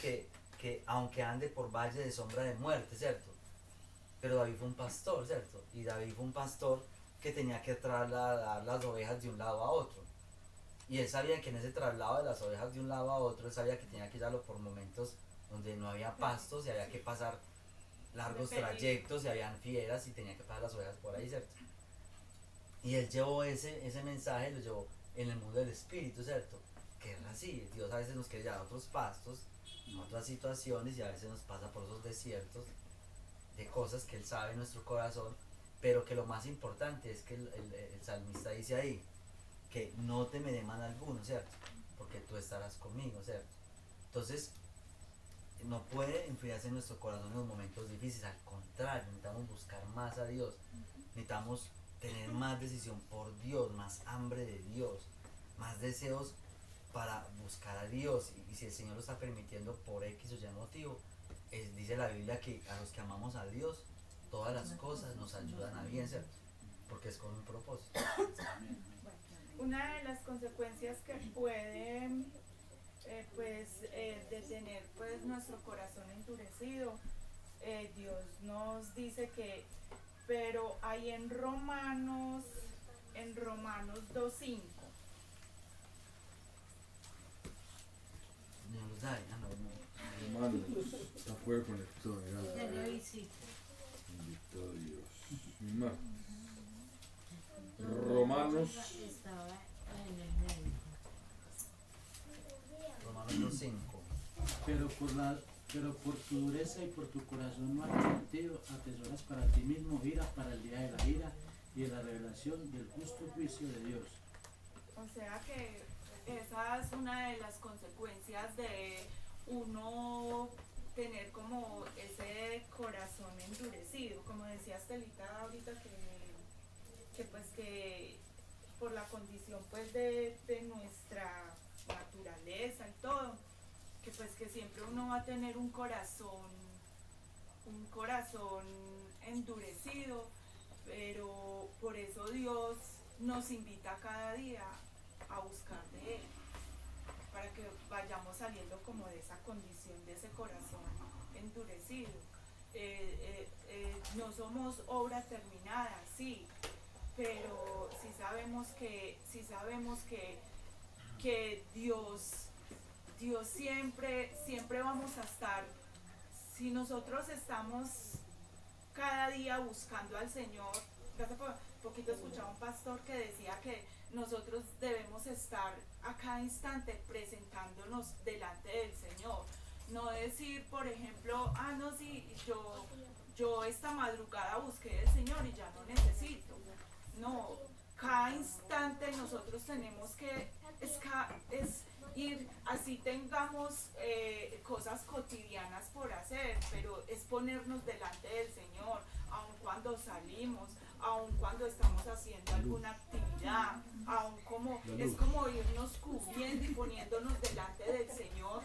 que aunque ande por valle de sombra de muerte, ¿cierto? Pero David fue un pastor, ¿cierto? Y David fue un pastor que tenía que trasladar las ovejas de un lado a otro. Y él sabía que en ese traslado de las ovejas de un lado a otro, él sabía que tenía que llevarlo por momentos donde no había pastos y había que pasar largos De peligro. trayectos y habían fieras y tenía que pasar las ovejas por ahí, ¿cierto? Y él llevó ese mensaje, lo llevó en el mundo del espíritu, ¿cierto? Que es así, Dios a veces nos quiere llevar a otros pastos, a otras situaciones y a veces nos pasa por esos desiertos de cosas que Él sabe en nuestro corazón, pero que lo más importante es que el salmista dice ahí, que no temeré mal alguno, ¿cierto? Porque tú estarás conmigo, ¿cierto? Entonces, no puede enfriarse nuestro corazón en los momentos difíciles, al contrario, necesitamos buscar más a Dios, necesitamos tener más decisión por Dios, más hambre de Dios, más deseos para buscar a Dios. Y si el Señor lo está permitiendo por X o Y motivo, dice la Biblia que a los que amamos a Dios, todas las cosas nos ayudan a bien, ¿cierto? Porque es con un propósito. Una de las consecuencias que puede de tener pues nuestro corazón endurecido, Dios nos dice que, pero hay en Romanos 2:5. Señor los da, ya no. Hermanos, está fuego conectado. Tiene visita. Bendito Dios. Ma. Romanos. Estaba en el medio. Romanos 2:5. Pero por tu dureza y por tu corazón no arrepentido, atesoras para ti mismo ira para el día de la ira y de la revelación del justo juicio de Dios. O sea que esa es una de las consecuencias de uno tener como ese corazón endurecido, como decía Estelita ahorita que pues que por la condición pues de nuestra naturaleza y todo, que pues que siempre uno va a tener un corazón endurecido, pero por eso Dios nos invita cada día a buscar de Él, para que vayamos saliendo como de esa condición, de ese corazón endurecido. No somos obra terminada, sí, pero sí sabemos que Dios siempre vamos a estar, si nosotros estamos cada día buscando al Señor. Hace poquito escuchaba un pastor que decía que nosotros debemos estar a cada instante presentándonos delante del Señor. No decir, por ejemplo, no, sí, yo esta madrugada busqué del Señor y ya no necesito. No, cada instante nosotros tenemos que es ir, así tengamos cosas cotidianas por hacer, pero es ponernos delante del Señor, aun cuando salimos, aun cuando estamos haciendo alguna actividad, es como irnos cubriendo y poniéndonos delante del Señor,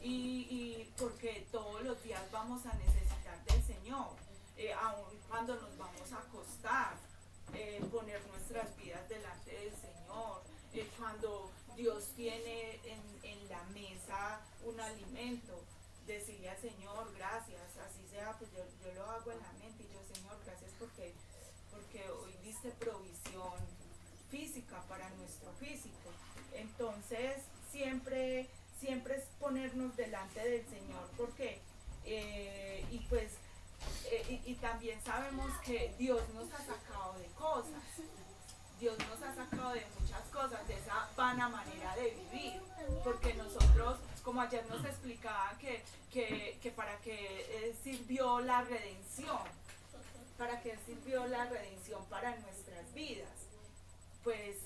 y porque todos los días vamos a necesitar del Señor, aun cuando nos vamos a acostar, poner nuestras vidas delante del Señor, cuando Dios tiene en la mesa un alimento, decirle al Señor gracias, así sea, pues yo lo hago en la mente, y yo, Señor, gracias porque hoy diste provisión física para nuestro físico. Entonces siempre es ponernos delante del Señor, porque y también sabemos que Dios nos ha sacado de cosas, Dios nos ha sacado de muchas cosas, de esa vana manera de vivir, porque nosotros, como ayer nos explicaban que para qué sirvió la redención, para nuestras vidas, pues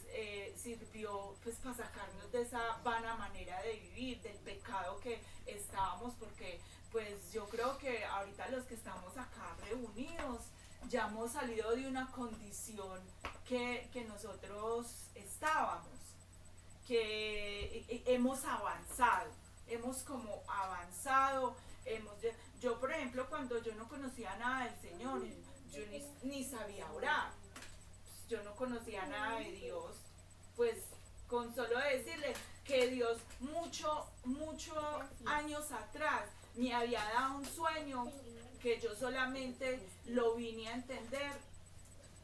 sirvió pues para sacarnos de esa vana manera de vivir, del pecado que estábamos, porque pues yo creo que ahorita los que estamos acá reunidos ya hemos salido de una condición que nosotros estábamos, que hemos avanzado, yo por ejemplo, cuando yo no conocía nada del Señor, yo ni sabía orar, yo no conocía nada de Dios, pues con solo decirle que Dios mucho años atrás me había dado un sueño que yo solamente lo vine a entender,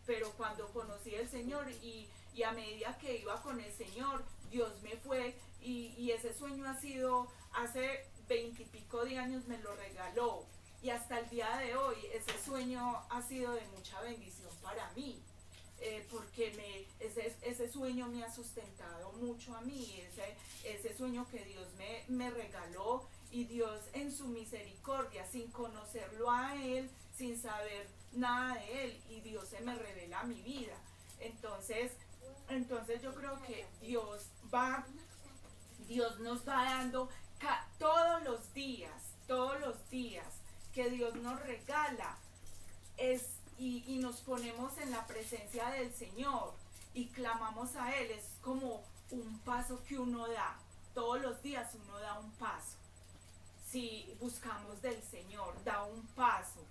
pero cuando conocí al Señor y a medida que iba con el Señor, Dios me fue y ese sueño ha sido, hace 20 y pico de años me lo regaló, y hasta el día de hoy ese sueño ha sido de mucha bendición para mí. Porque ese sueño me ha sustentado mucho a mí, ese sueño que Dios me regaló, y Dios en su misericordia, sin conocerlo a Él, sin saber nada de Él, y Dios se me revela a mi vida. Entonces yo creo que Dios nos va dando todos los días que Dios nos regala, y nos ponemos en la presencia del Señor y clamamos a Él. Es como un paso que uno da, todos los días uno da un paso. Si buscamos del Señor, da un paso,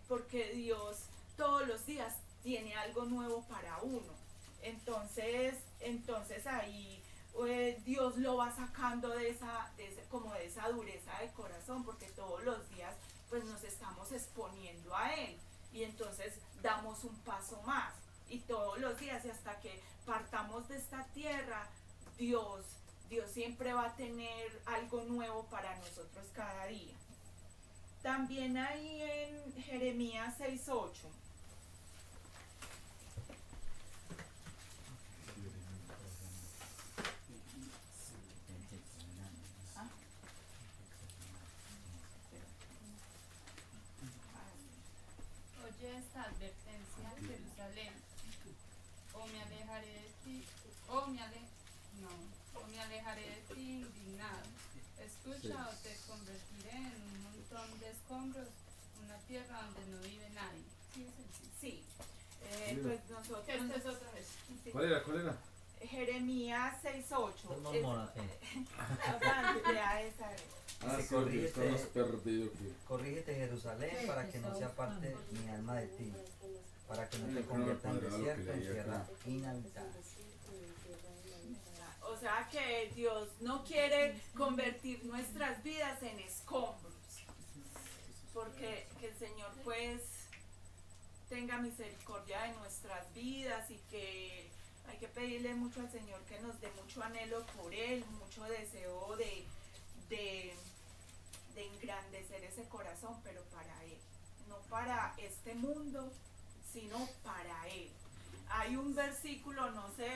porque Dios todos los días tiene algo nuevo para uno. Entonces ahí Dios lo va sacando de esa dureza de corazón, porque todos los días pues nos estamos exponiendo a Él, y entonces damos un paso más, y todos los días, y hasta que partamos de esta tierra, Dios siempre va a tener algo nuevo para nosotros cada día. También ahí en Jeremías 6:8. Oye esta advertencia, Jerusalén, o me alejaré de ti, no, o me alejaré de ti indignado. Escucha o te convertiré en un montón de escombros, una tierra donde no vive nadie. ¿Sí es así? Sí, Mira. pues nosotros... Esta es otra vez. sí. ¿Cuál era? ¿Cuál era? Jeremías 6:8. Es mormona, ¿qué? Lea esa. Ah, Se sí, porque corrige. estamos perdidos aquí. Corrígete, Jerusalén, para que no se aparte mi alma de ti, para que no te convierta en desierto, en tierra inhabitada. O sea que Dios no quiere convertir nuestras vidas en escombros, porque que el Señor pues tenga misericordia de nuestras vidas y que hay que pedirle mucho al Señor que nos dé mucho anhelo por Él, mucho deseo de engrandecer ese corazón, pero para Él, no para este mundo, sino para Él. Hay un versículo, no sé,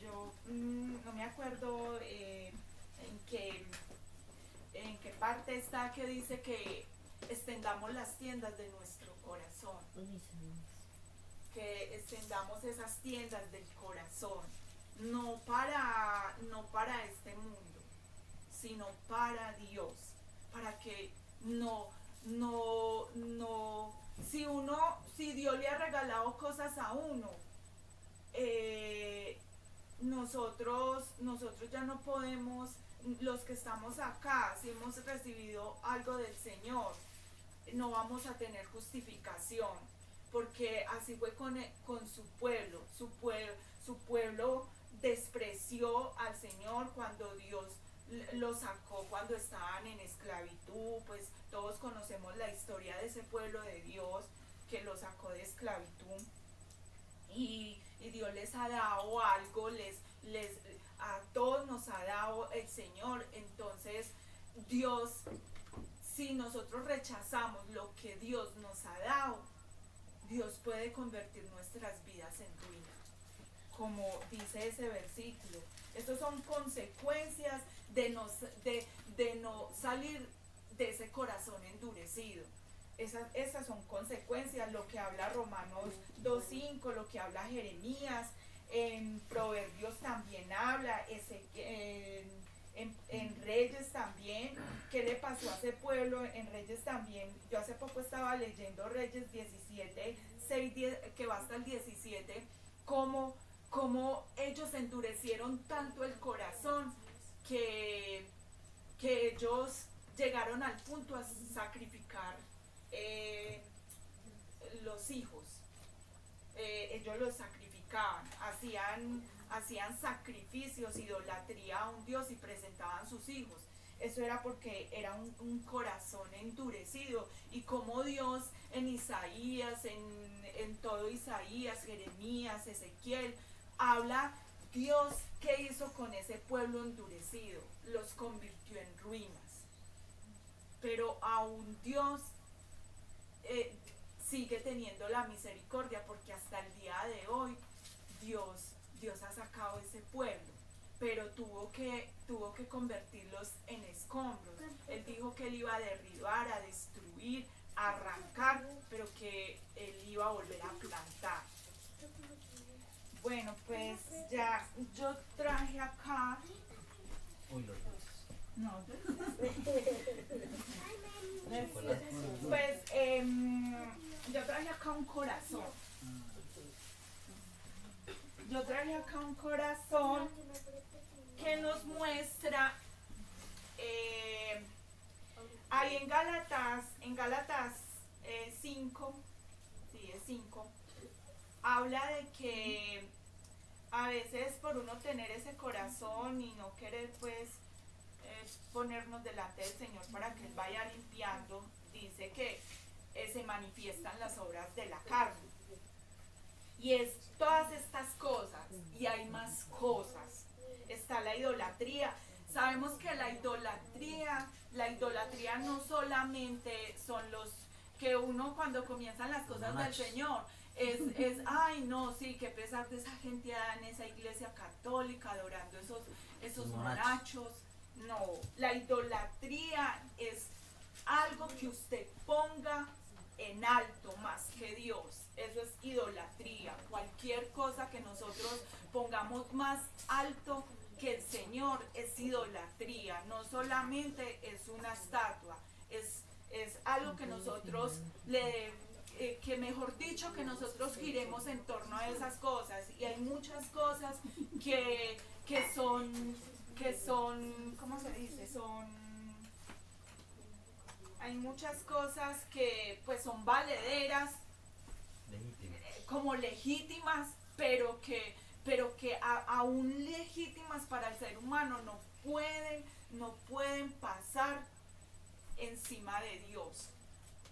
yo no me acuerdo en qué parte está, que dice que extendamos las tiendas de nuestro corazón, que extendamos esas tiendas del corazón, no para este mundo, sino para Dios, para que si Dios le ha regalado cosas a uno, nosotros ya no podemos, los que estamos acá, si hemos recibido algo del Señor, no vamos a tener justificación, porque así fue con su pueblo. Su pueblo despreció al Señor cuando Dios lo sacó, cuando estaban en esclavitud. Pues todos conocemos la historia de ese pueblo de Dios que lo sacó de esclavitud, y Dios les ha dado algo, a todos nos ha dado el Señor. Entonces Dios, si nosotros rechazamos lo que Dios nos ha dado, Dios puede convertir nuestras vidas en ruina, como dice ese versículo. Estas son consecuencias de no salir de ese corazón endurecido. Esas son consecuencias, lo que habla Romanos 2:5, lo que habla Jeremías, en Proverbios también habla, en Reyes también. ¿Qué le pasó a ese pueblo? En Reyes también, yo hace poco estaba leyendo Reyes 17, 6, 10, que va hasta el 17, cómo ellos endurecieron tanto el corazón que ellos llegaron al punto a sacrificar los hijos. Ellos los sacrificaban, hacían sacrificios, idolatría a un Dios y presentaban sus hijos. Eso era porque era un corazón endurecido. Y como Dios en Isaías, en todo Isaías, Jeremías, Ezequiel, habla Dios qué hizo con ese pueblo endurecido. Los convirtió en ruinas. Pero aún Dios sigue teniendo la misericordia, porque hasta el día de hoy Dios ha sacado ese pueblo, pero tuvo que convertirlos en escombros. Él dijo que él iba a derribar, a destruir, a arrancar, pero que él iba a volver a plantar. Bueno, pues ya yo traje acá. Uy, los dos. No, Chocolate. pues yo traje acá un corazón. Yo traje acá un corazón que nos muestra ahí en Gálatas 5, sí, es 5, habla de que a veces por uno tener ese corazón y no querer pues ponernos delante del Señor para que Él vaya limpiando, dice que se manifiestan las obras de la carne. Y es todas estas cosas, y hay más cosas. Está la idolatría. Sabemos que la idolatría no solamente son los que uno cuando comienzan las cosas del Señor, ay no, sí, qué pesar de esa gente en esa iglesia católica adorando esos monachos. No, la idolatría es algo que usted ponga en alto más que Dios. Eso es idolatría. Cualquier cosa que nosotros pongamos más alto que el Señor es idolatría. No solamente es una estatua, es algo que nosotros que mejor dicho, que nosotros giremos en torno a esas cosas. Y hay muchas cosas que son, ¿cómo se dice? Hay muchas cosas que pues son valederas, Legítimo. como legítimas, pero que aún legítimas para el ser humano no pueden pasar encima de Dios,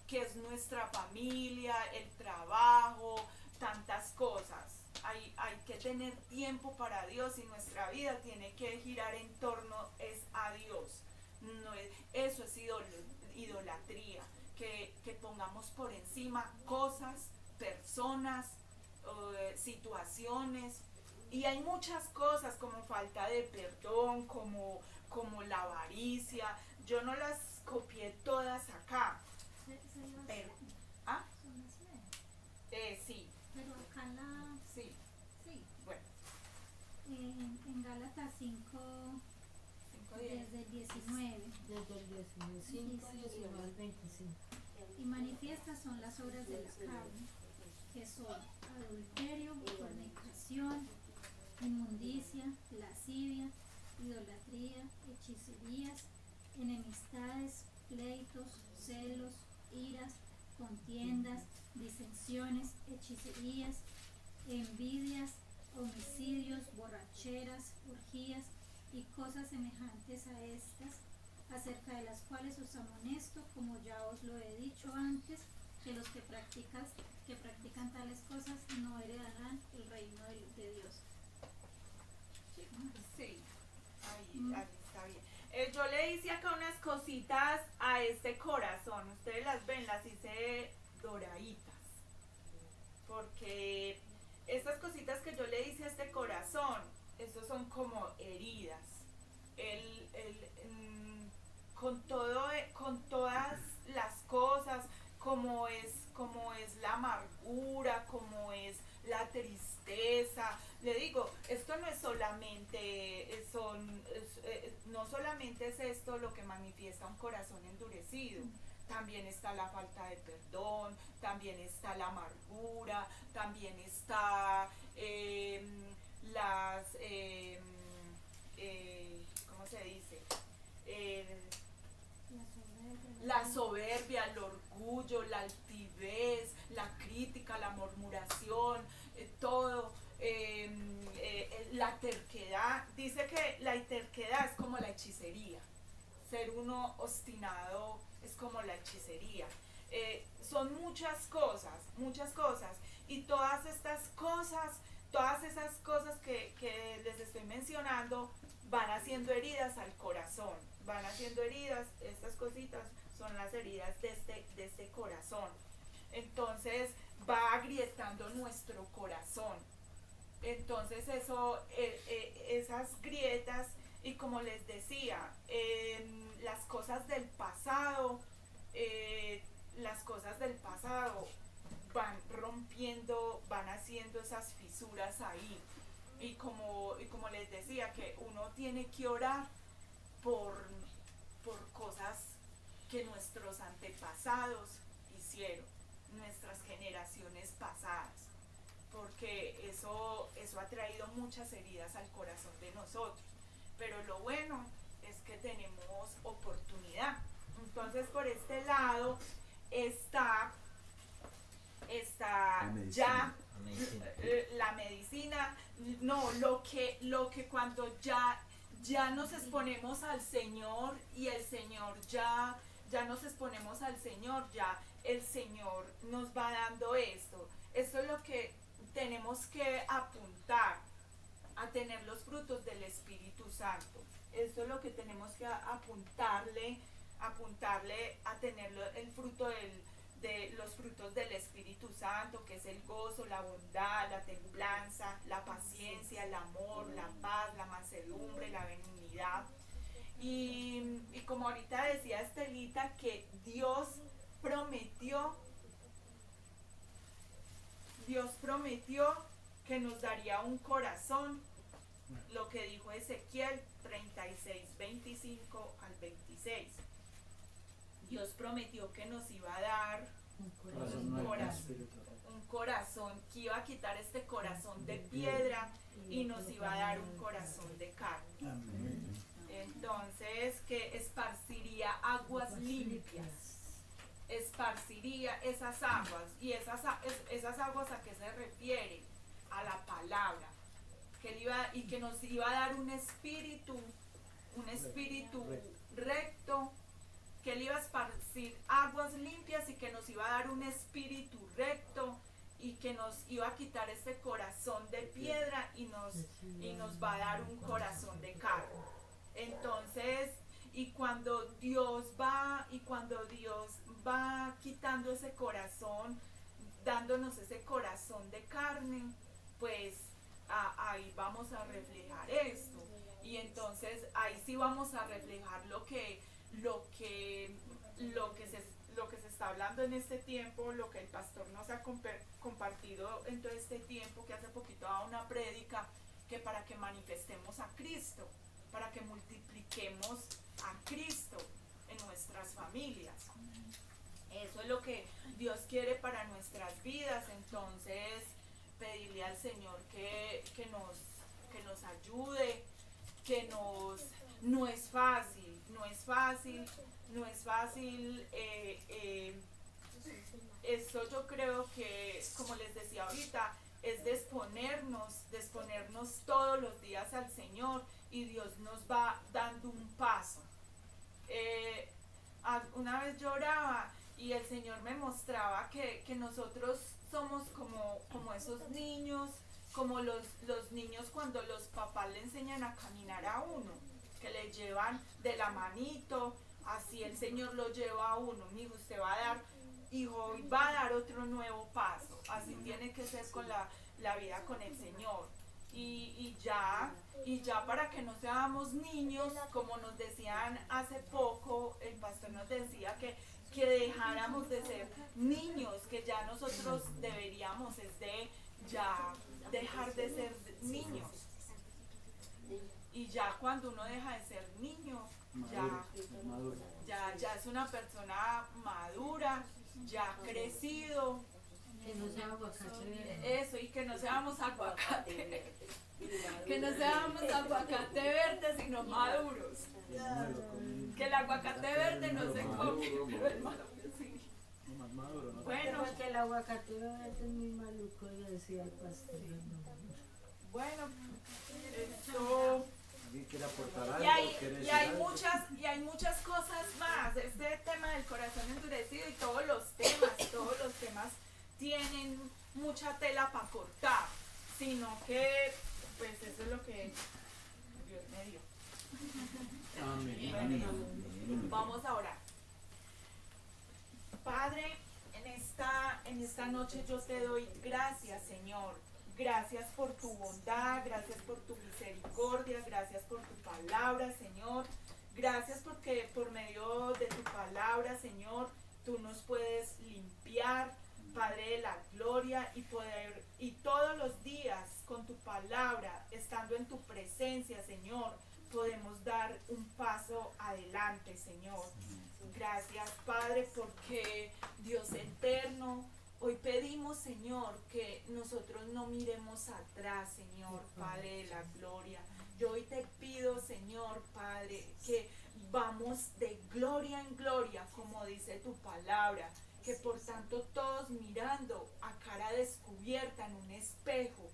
que es nuestra familia, el trabajo, tantas cosas. Hay que tener tiempo para Dios y nuestra vida tiene que girar en torno a Dios. No eso es idolatría, que pongamos por encima cosas, personas, situaciones. Y hay muchas cosas como falta de perdón, como la avaricia. Yo no las copié todas acá. Pero, ¿ah? Sí, Pero acá sí, sí, bueno, en Gálatas 5, 5:10. desde el 19. Desde el 19, 5, 19 al 25. Y manifiestas son las obras de la carne, que son adulterio, fornicación, inmundicia, lascivia, idolatría, hechicerías, enemistades, pleitos, celos, iras, contiendas, disensiones, hechicerías, envidias, homicidios, borracheras, orgías y cosas semejantes a estas, acerca de las cuales os amonesto, como ya os lo he dicho antes, que los que practican tales cosas no heredarán el reino de Dios. Sí, ahí está bien. Yo le hice acá unas cositas a este corazón. Ustedes las ven, las hice doraditas. Porque estas cositas que yo le hice a este corazón, estos son como heridas. Con todas las cosas, como es la amargura, como es la tristeza. Le digo, esto no es solamente, no solamente es esto lo que manifiesta un corazón endurecido. También está la falta de perdón, también está la amargura, también está ¿cómo se dice? La soberbia, el orgullo, la altivez, la crítica, la murmuración, todo, la terquedad. Dice que la terquedad es como la hechicería. Ser uno obstinado es como la hechicería. Son muchas cosas. Y todas estas cosas, todas esas cosas que les estoy mencionando, van haciendo heridas al corazón. Van haciendo heridas, estas cositas son las heridas de este corazón. Entonces va agrietando nuestro corazón. Entonces esas grietas, y como les decía, las cosas del pasado van rompiendo, van haciendo esas fisuras ahí. Y como les decía, que uno tiene que orar por cosas que nuestros antepasados hicieron, nuestras generaciones pasadas, porque eso ha traído muchas heridas al corazón de nosotros. Pero lo bueno es que tenemos oportunidad. Entonces, por este lado está ya la medicina. No, lo que cuando ya nos exponemos al Señor, y el Señor ya nos exponemos al Señor, ya el Señor nos va dando esto. Esto es lo que tenemos que apuntar, a tener los frutos del Espíritu Santo. Esto es lo que tenemos que apuntarle a tener el fruto de los frutos del Espíritu Santo, que es el gozo, la bondad, la templanza, la paciencia, el amor, la paz, la mansedumbre, la benignidad. Y como ahorita decía Estelita, que Dios prometió Dios prometió que nos daría un corazón, lo que dijo Ezequiel 36, 25 al 26. Dios prometió que nos iba a dar un corazón, que iba a quitar este corazón de piedra y nos iba a dar un corazón de carne. Entonces, que esparciría aguas limpias, esparciría esas aguas. ¿Y esas aguas a qué se refiere? A la palabra. Y que nos iba a dar un espíritu recto, que Él iba a esparcir aguas limpias y que nos iba a dar un espíritu recto y que nos iba a quitar este corazón de piedra y nos va a dar un corazón de carne. Entonces, cuando Dios va quitando ese corazón, dándonos ese corazón de carne, pues ahí vamos a reflejar esto. Y entonces ahí sí vamos a reflejar lo que se está hablando en este tiempo, lo que el pastor nos ha compartido en todo este tiempo, que hace poquito daba una prédica, que para que manifestemos a Cristo, para que multipliquemos a Cristo en nuestras familias. Eso es lo que Dios quiere para nuestras vidas. Entonces, pedirle al Señor que nos ayude, no es fácil. Esto yo creo que, como les decía ahorita, es disponernos todos los días al Señor, y Dios nos va dando un paso. Una vez lloraba y el Señor me mostraba que nosotros somos como esos niños, como los niños cuando los papás le enseñan a caminar a uno, que le llevan de la manito, así el Señor lo lleva a uno. Hijo, usted va a dar, hijo, va a dar otro nuevo paso. Así tiene que ser con la vida con el Señor. Y ya para que no seamos niños, como nos decían hace poco, el pastor nos decía que dejáramos de ser niños, que ya nosotros deberíamos ya dejar de ser niños. Y ya cuando uno deja de ser niño, ya es una persona madura, ya crecido. Que no sea aguacate verde. Eso, y que no seamos aguacate verde. Que no seamos aguacate verde, sino maduros. Que el aguacate verde no se come, pero el maduro sí. Bueno, que el aguacate verde es muy maluco, le decía el pastor. Bueno, esto. Y hay muchas cosas más. Este tema del corazón endurecido y todos los temas tienen mucha tela para cortar, sino que pues eso es lo que Dios me dio. Amén. Vamos a orar. Padre, en esta noche yo te doy gracias, Señor. Gracias por tu bondad, gracias por tu misericordia, gracias por tu palabra, Señor. Gracias porque por medio de tu palabra, Señor, tú nos puedes limpiar, Padre de la gloria, y todos los días con tu palabra, estando en tu presencia, Señor, podemos dar un paso adelante, Señor. Gracias, Padre, porque Dios eterno, hoy pedimos, Señor, que nosotros no miremos atrás, Señor, Padre de la gloria. Yo hoy te pido, Señor, Padre, que vamos de gloria en gloria, como dice tu palabra, que por tanto todos mirando a cara descubierta en un espejo,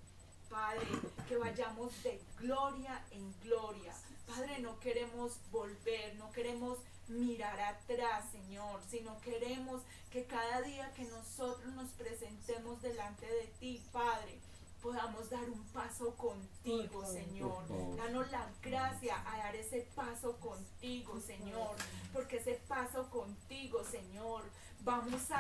Padre, que vayamos de gloria en gloria. Padre, no queremos volver, no queremos mirar atrás, Señor, sino queremos que cada día que nosotros nos presentemos delante de ti, Padre, podamos dar un paso contigo, Señor. Danos la gracia a dar ese paso contigo, Señor, porque ese paso contigo, Señor, vamos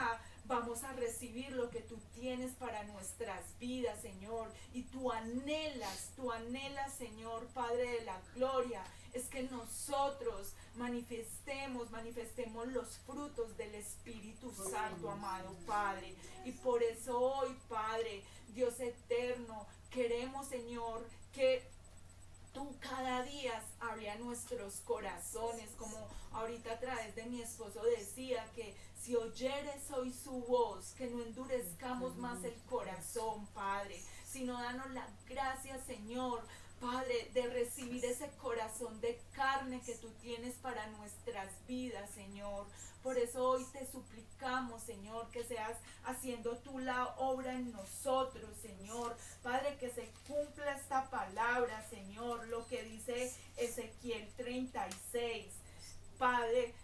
a recibir lo que tú tienes para nuestras vidas, Señor. Y tú anhelas, Señor, Padre de la gloria, es que nosotros manifestemos los frutos del Espíritu Santo, amado Padre. Y por eso hoy, Padre, Dios eterno, queremos, Señor, que tú cada día abría nuestros corazones, como ahorita a través de mi esposo decía, que si oyeres hoy su voz, que no endurezcamos más el corazón, Padre, sino danos la gracia, Señor, Padre, de recibir ese corazón de carne que tú tienes para nuestras vidas, Señor. Por eso hoy te suplicamos, Señor, que seas haciendo tú la obra en nosotros, Señor. Padre, que se cumpla esta palabra, Señor, lo que dice Ezequiel 36. Padre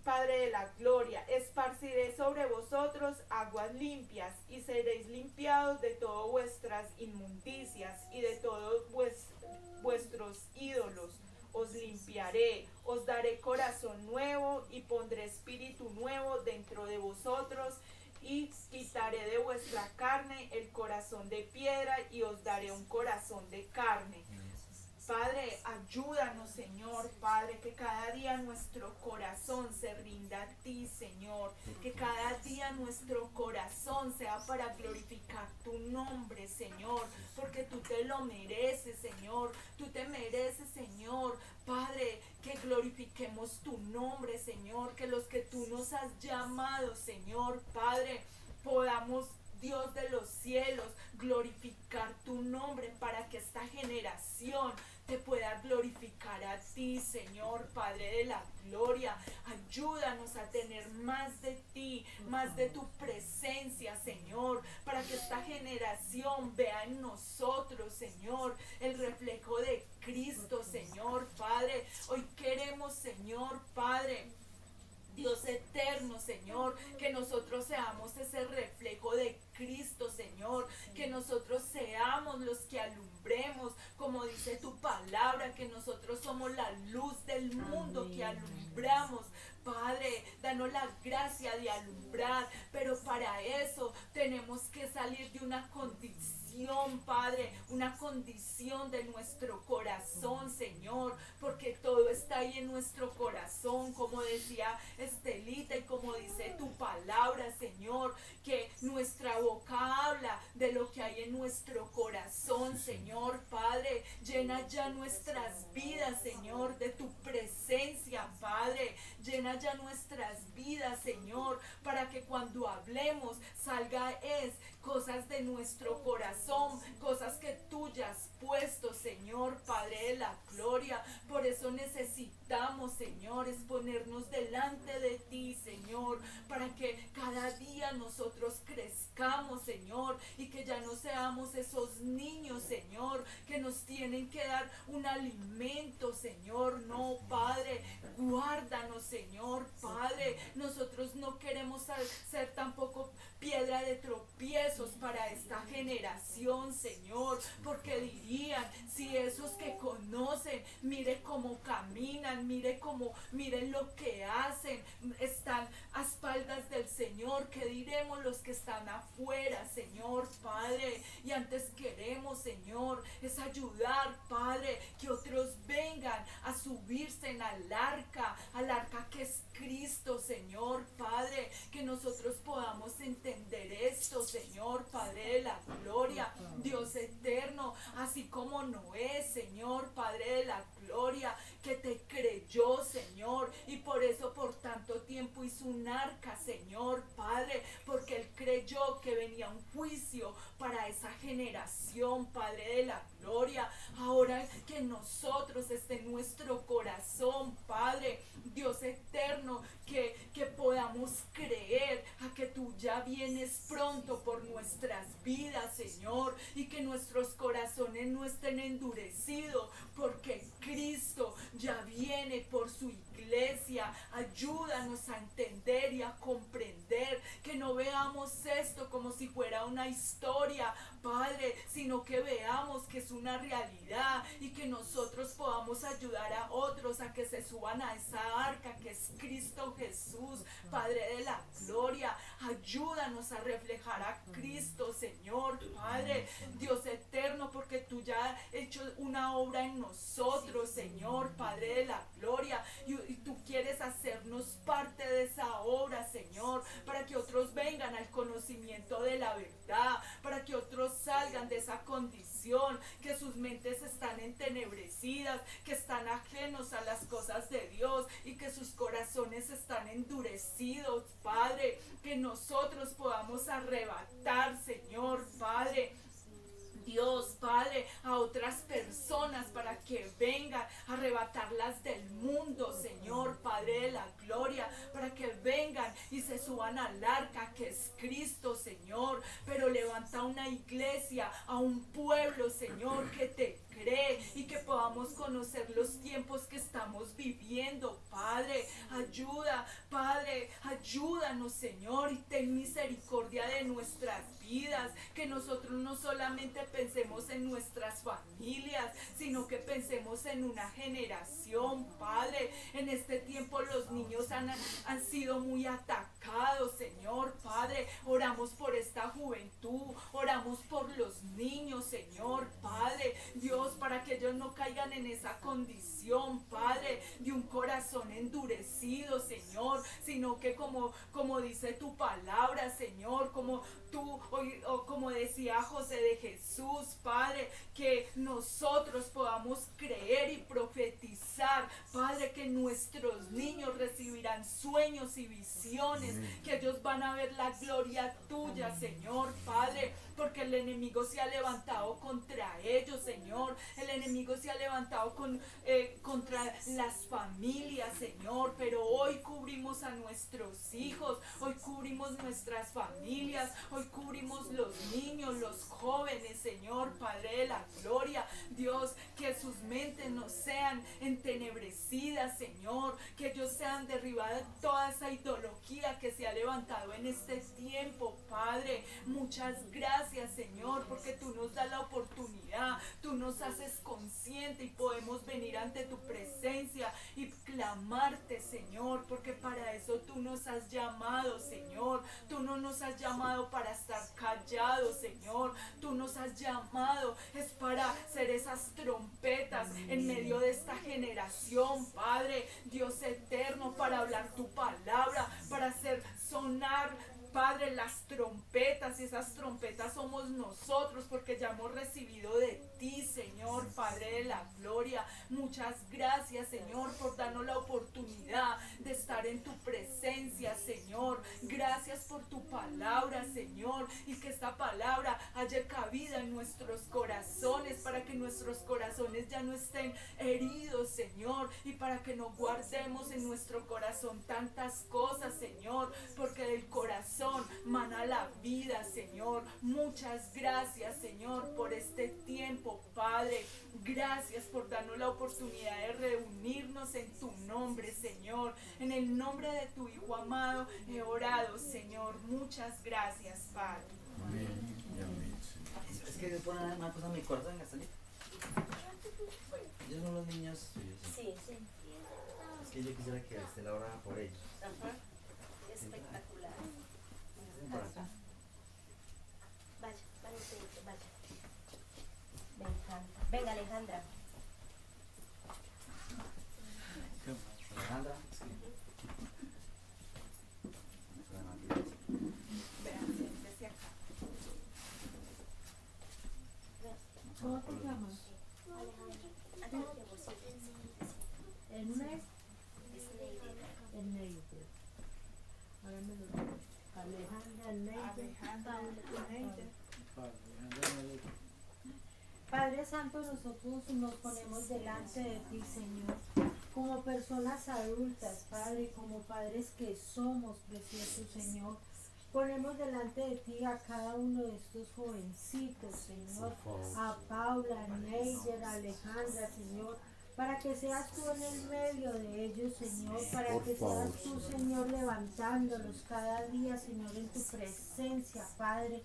de la gloria, esparciré sobre vosotros aguas limpias y seréis limpiados de todas vuestras inmundicias y de todos vuestros ídolos. Os limpiaré, os daré corazón nuevo y pondré espíritu nuevo dentro de vosotros y quitaré de vuestra carne el corazón de piedra y os daré un corazón de carne. Padre, ayúdanos, Señor, Padre, que cada día nuestro corazón se rinda a ti, Señor, que cada día nuestro corazón sea para glorificar tu nombre, Señor, porque tú te lo mereces, Señor, tú te mereces, Señor, Padre, que glorifiquemos tu nombre, Señor, que los que tú nos has llamado, Señor, Padre, podamos, Dios de los cielos, glorificar tu nombre para que esta generación te pueda glorificar a ti, Señor, Padre de la gloria. Ayúdanos a tener más de ti, más de tu presencia, Señor, para que esta generación vea en nosotros, Señor, el reflejo de Cristo, Señor, Padre. Hoy queremos, Señor, Padre, Dios eterno, Señor, que nosotros seamos ese reflejo de Cristo, Señor, que nosotros seamos los que alumbremos, como dice tu palabra, que nosotros somos la luz del mundo, que alumbramos. Padre, danos la gracia de alumbrar, pero para eso tenemos que salir de una condición, Padre, una condición de nuestro corazón, Señor, porque todo está ahí en nuestro corazón, como decía Estelita y como dice tu palabra, Señor, que nuestra boca habla de lo que hay en nuestro corazón, Señor, Padre, llena ya nuestras vidas, Señor, de tu presencia, Padre, llena ya nuestras vidas, Señor, para que cuando hablemos salga cosas de nuestro corazón, cosas que tú ya has puesto, Señor, Padre de la gloria. Por eso necesitamos, Señor, exponernos delante de ti, Señor, para que cada día nosotros crezcamos, Señor, y que ya no seamos esos niños, Señor, que nos tienen que dar un alimento, Señor. No, Padre, guárdanos, Señor, Padre. Nosotros no queremos ser tampoco piedra de tropiezos para esta generación, Señor, porque dirían, si esos que conocen, mire cómo caminan, miren lo que hacen, están a espaldas del Señor, ¿qué diremos los que están afuera, Señor, Padre? Y antes queremos, Señor, es ayudar, Padre, que otros vengan a subirse al arca que es Cristo, Señor, Padre, que nosotros podamos entender esto, Señor, Padre de la gloria, Dios eterno, así como Noé, Señor, Padre de la gloria, que te creyó, Señor, y por eso por tanto tiempo hizo un arca, Señor, Padre, porque él creyó que venía un juicio para esa generación, Padre de la gloria. Ahora que nosotros esté en nuestro corazón, Padre, Dios eterno, que podamos creer a que tú ya vienes pronto por nuestras vidas, Señor, y que nuestros corazones no estén endurecidos, porque Cristo ya viene por su iglesia. iglesia. Ayúdanos a entender y a comprender, que no veamos esto como si fuera una historia, Padre, sino que veamos que es una realidad y que nosotros podamos ayudar a otros a que se suban a esa arca que es Cristo Jesús, Padre de la gloria. Ayúdanos a reflejar a Cristo, Señor, Padre, Dios eterno, porque tú ya has hecho una obra en nosotros, Señor, Padre de la gloria, y tú quieres hacernos parte de esa obra, Señor, para que otros vengan al conocimiento de la verdad, para que otros salgan de esa condición, que sus mentes están entenebrecidas, que están ajenos a las cosas de Dios y que sus corazones están endurecidos, Padre, que nosotros podamos arrebatar, Señor, Padre, Dios, Padre, a otras personas para que vengan a arrebatarlas del mundo, Señor, Padre de la gloria, para que vengan y se suban al arca que es Cristo, Señor, pero levanta una iglesia, a un pueblo, Señor, que te cree y que podamos conocer los tiempos que estamos viviendo, Padre. Ayuda, Padre, ayúdanos, Señor, y ten misericordia de nuestras vidas, que nosotros no solamente pensemos en nuestras familias, sino que pensemos en una generación, Padre. En este tiempo los niños han sido muy atacados, Señor, Padre. Oramos por esta juventud, oramos por los niños, Señor, Padre, Dios, para que ellos no caigan en esa condición, Padre, de un corazón endurecido, Señor, sino que como dice tu palabra, Señor, como tú, o como decía José de Jesús, Padre, que nosotros podamos creer y profetizar, Padre, que nuestros niños recibirán sueños y visiones, que ellos van a ver la gloria tuya, Señor, Padre, porque el enemigo se ha levantado contra ellos, Señor. El enemigo se ha levantado contra las familias, Señor, pero hoy cubrimos a nuestros hijos, hoy cubrimos nuestras familias, hoy cubrimos los niños, los jóvenes, Señor, Padre de la gloria. Dios, que sus mentes no sean entenebrecidas, Señor, que ellos sean derribadas toda esa ideología que se ha levantado en este tiempo, Padre. Muchas gracias, Señor, porque tú nos das la oportunidad, tú nos haces consciente y podemos venir ante tu presencia y clamarte, Señor, porque para eso tú nos has llamado, Señor. Tú no nos has llamado para estar callados, Señor. Tú nos has llamado es para ser esas trompetas en medio de esta generación, Padre, Dios eterno, para hablar tu palabra, para hacer sonar, Padre, las trompetas, y esas trompetas somos nosotros, porque ya hemos recibido de ti, Señor, Padre de la gloria. Muchas gracias, Señor, por darnos la oportunidad de estar en tu presencia, Señor. Gracias por tu palabra, Señor, y que esta palabra haya cabida en nuestros corazones, para que nuestros corazones ya no estén heridos, Señor, y para que no guardemos en nuestro corazón tantas cosas, Señor, porque del corazón mana la vida, Señor. Muchas gracias, Señor, por este tiempo, Padre. Gracias por darnos la oportunidad de reunirnos en tu nombre, Señor. En el nombre de tu Hijo amado he orado, Señor. Muchas gracias, Padre. Amén y amén. Es que me pone una cosa en mi corazón, Gastalito. Ellos son los niños suyos. Sí, sí. Es que yo quisiera que esté la hora por ellos. Ajá. Espectacular. Por acá. Vaya, vaya, Pedrito, vaya. Me encanta. Venga, Alejandra. Alejandra. Vean, siéntese acá. ¿Cómo te llamas? Alejandra, vos sí, Ernest. es Neide. Neide. Ahora me lo digo. Alejandra, Neide. Padre Santo, nosotros nos ponemos delante de ti, Señor, como personas adultas, Padre, como padres que somos, precioso Señor. Ponemos delante de ti a cada uno de estos jovencitos, Señor, a Paula, a Neider, a Alejandra, Señor, para que seas tú en el medio de ellos, Señor, para Por que favor, seas tú, Señor, levantándolos cada día, Señor, en tu presencia, Padre.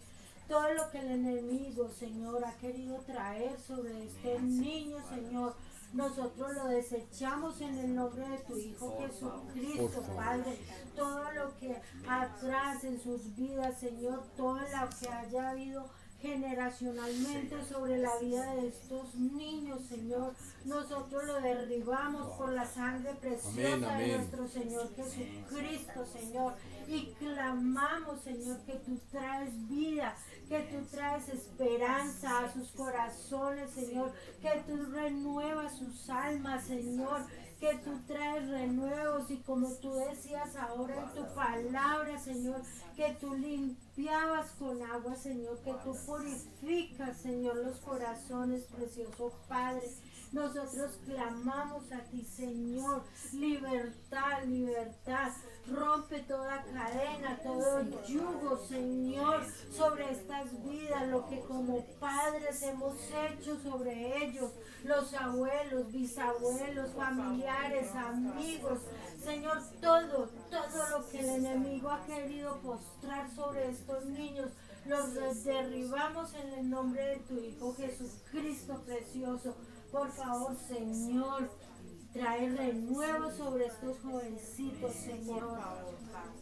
Todo lo que el enemigo, Señor, ha querido traer sobre estos niños, Señor, nosotros lo desechamos en el nombre de tu Hijo Jesucristo, Padre. Todo lo que atrás en sus vidas, Señor, todo lo que haya habido generacionalmente sobre la vida de estos niños, Señor, nosotros lo derribamos por la sangre preciosa de nuestro Señor Jesucristo, Señor, y clamamos, Señor, que tú traes vida, que tú traes esperanza a sus corazones, Señor, que tú renuevas sus almas, Señor, que tú traes renuevos y como tú decías ahora en tu palabra, Señor, que tú limpiabas con agua, Señor, que tú purificas, Señor, los corazones, precioso Padre. Nosotros clamamos a ti, Señor, libertad, libertad. Rompe toda cadena, todo yugo, Señor, sobre estas vidas, lo que como padres hemos hecho sobre ellos, los abuelos, bisabuelos, familiares, amigos, Señor, todo lo que el enemigo ha querido postrar sobre estos niños, los derribamos en el nombre de tu Hijo Jesucristo precioso. Por favor, Señor, trae renuevo sobre estos jovencitos, Señor.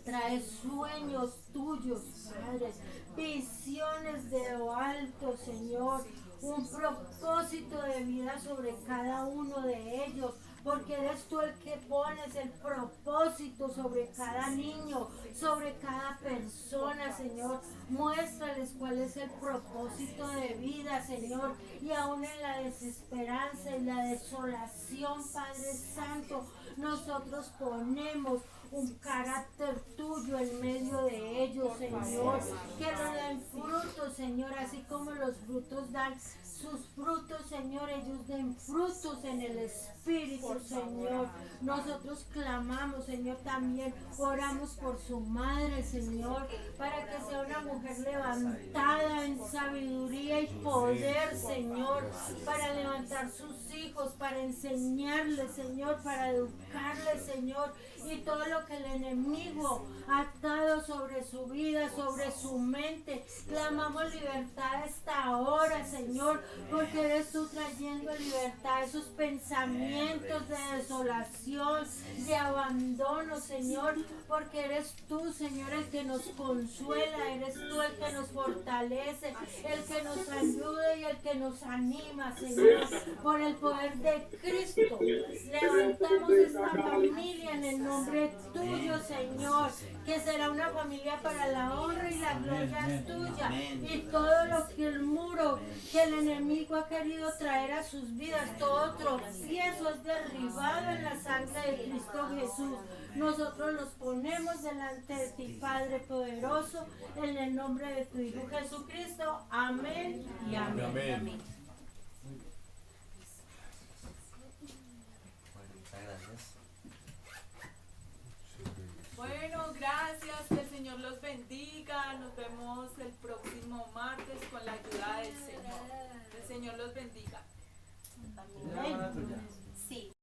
Trae sueños tuyos, Padre. Visiones de lo alto, Señor. Un propósito de vida sobre cada uno de ellos. Porque eres tú el que pones el propósito sobre cada niño, sobre cada persona, Señor. Muéstrales cuál es el propósito de vida, Señor. Y aún en la desesperanza y la desolación, Padre Santo, nosotros ponemos un carácter tuyo en medio de ellos, Señor. Que lo den frutos, Señor, así como los frutos dan sus frutos, Señor, ellos den frutos en el Espíritu, Señor. Nosotros clamamos, Señor, también oramos por su madre, Señor, para que sea una mujer levantada en sabiduría y poder, Señor, para levantar sus hijos, para enseñarles, Señor, para educarles, Señor, y todo lo que el enemigo ha atado sobre su vida, sobre su mente. Clamamos libertad a esta hora, Señor, porque eres tú trayendo libertad a esos pensamientos de desolación, de abandono, Señor, porque eres tú, Señor, el que nos consuela, eres tú el que nos fortalece, el que nos ayuda y el que nos anima, Señor, por el poder de Cristo. Levantamos esta familia en el nombre tuyo, Señor, que será una familia para la honra y la gloria tuya, y todo lo que el muro que el enemigo ha querido traer a sus vidas, todo tropiezo es derribado en la sangre de Cristo Jesús. Nosotros los ponemos delante de ti, Padre poderoso, en el nombre de tu Hijo Jesucristo. Amén y amén. Amén. Muchas gracias. Bueno, gracias, que el Señor los bendiga. Nos vemos el próximo martes con la ayuda del Señor. El Señor los bendiga. Amén. Sí.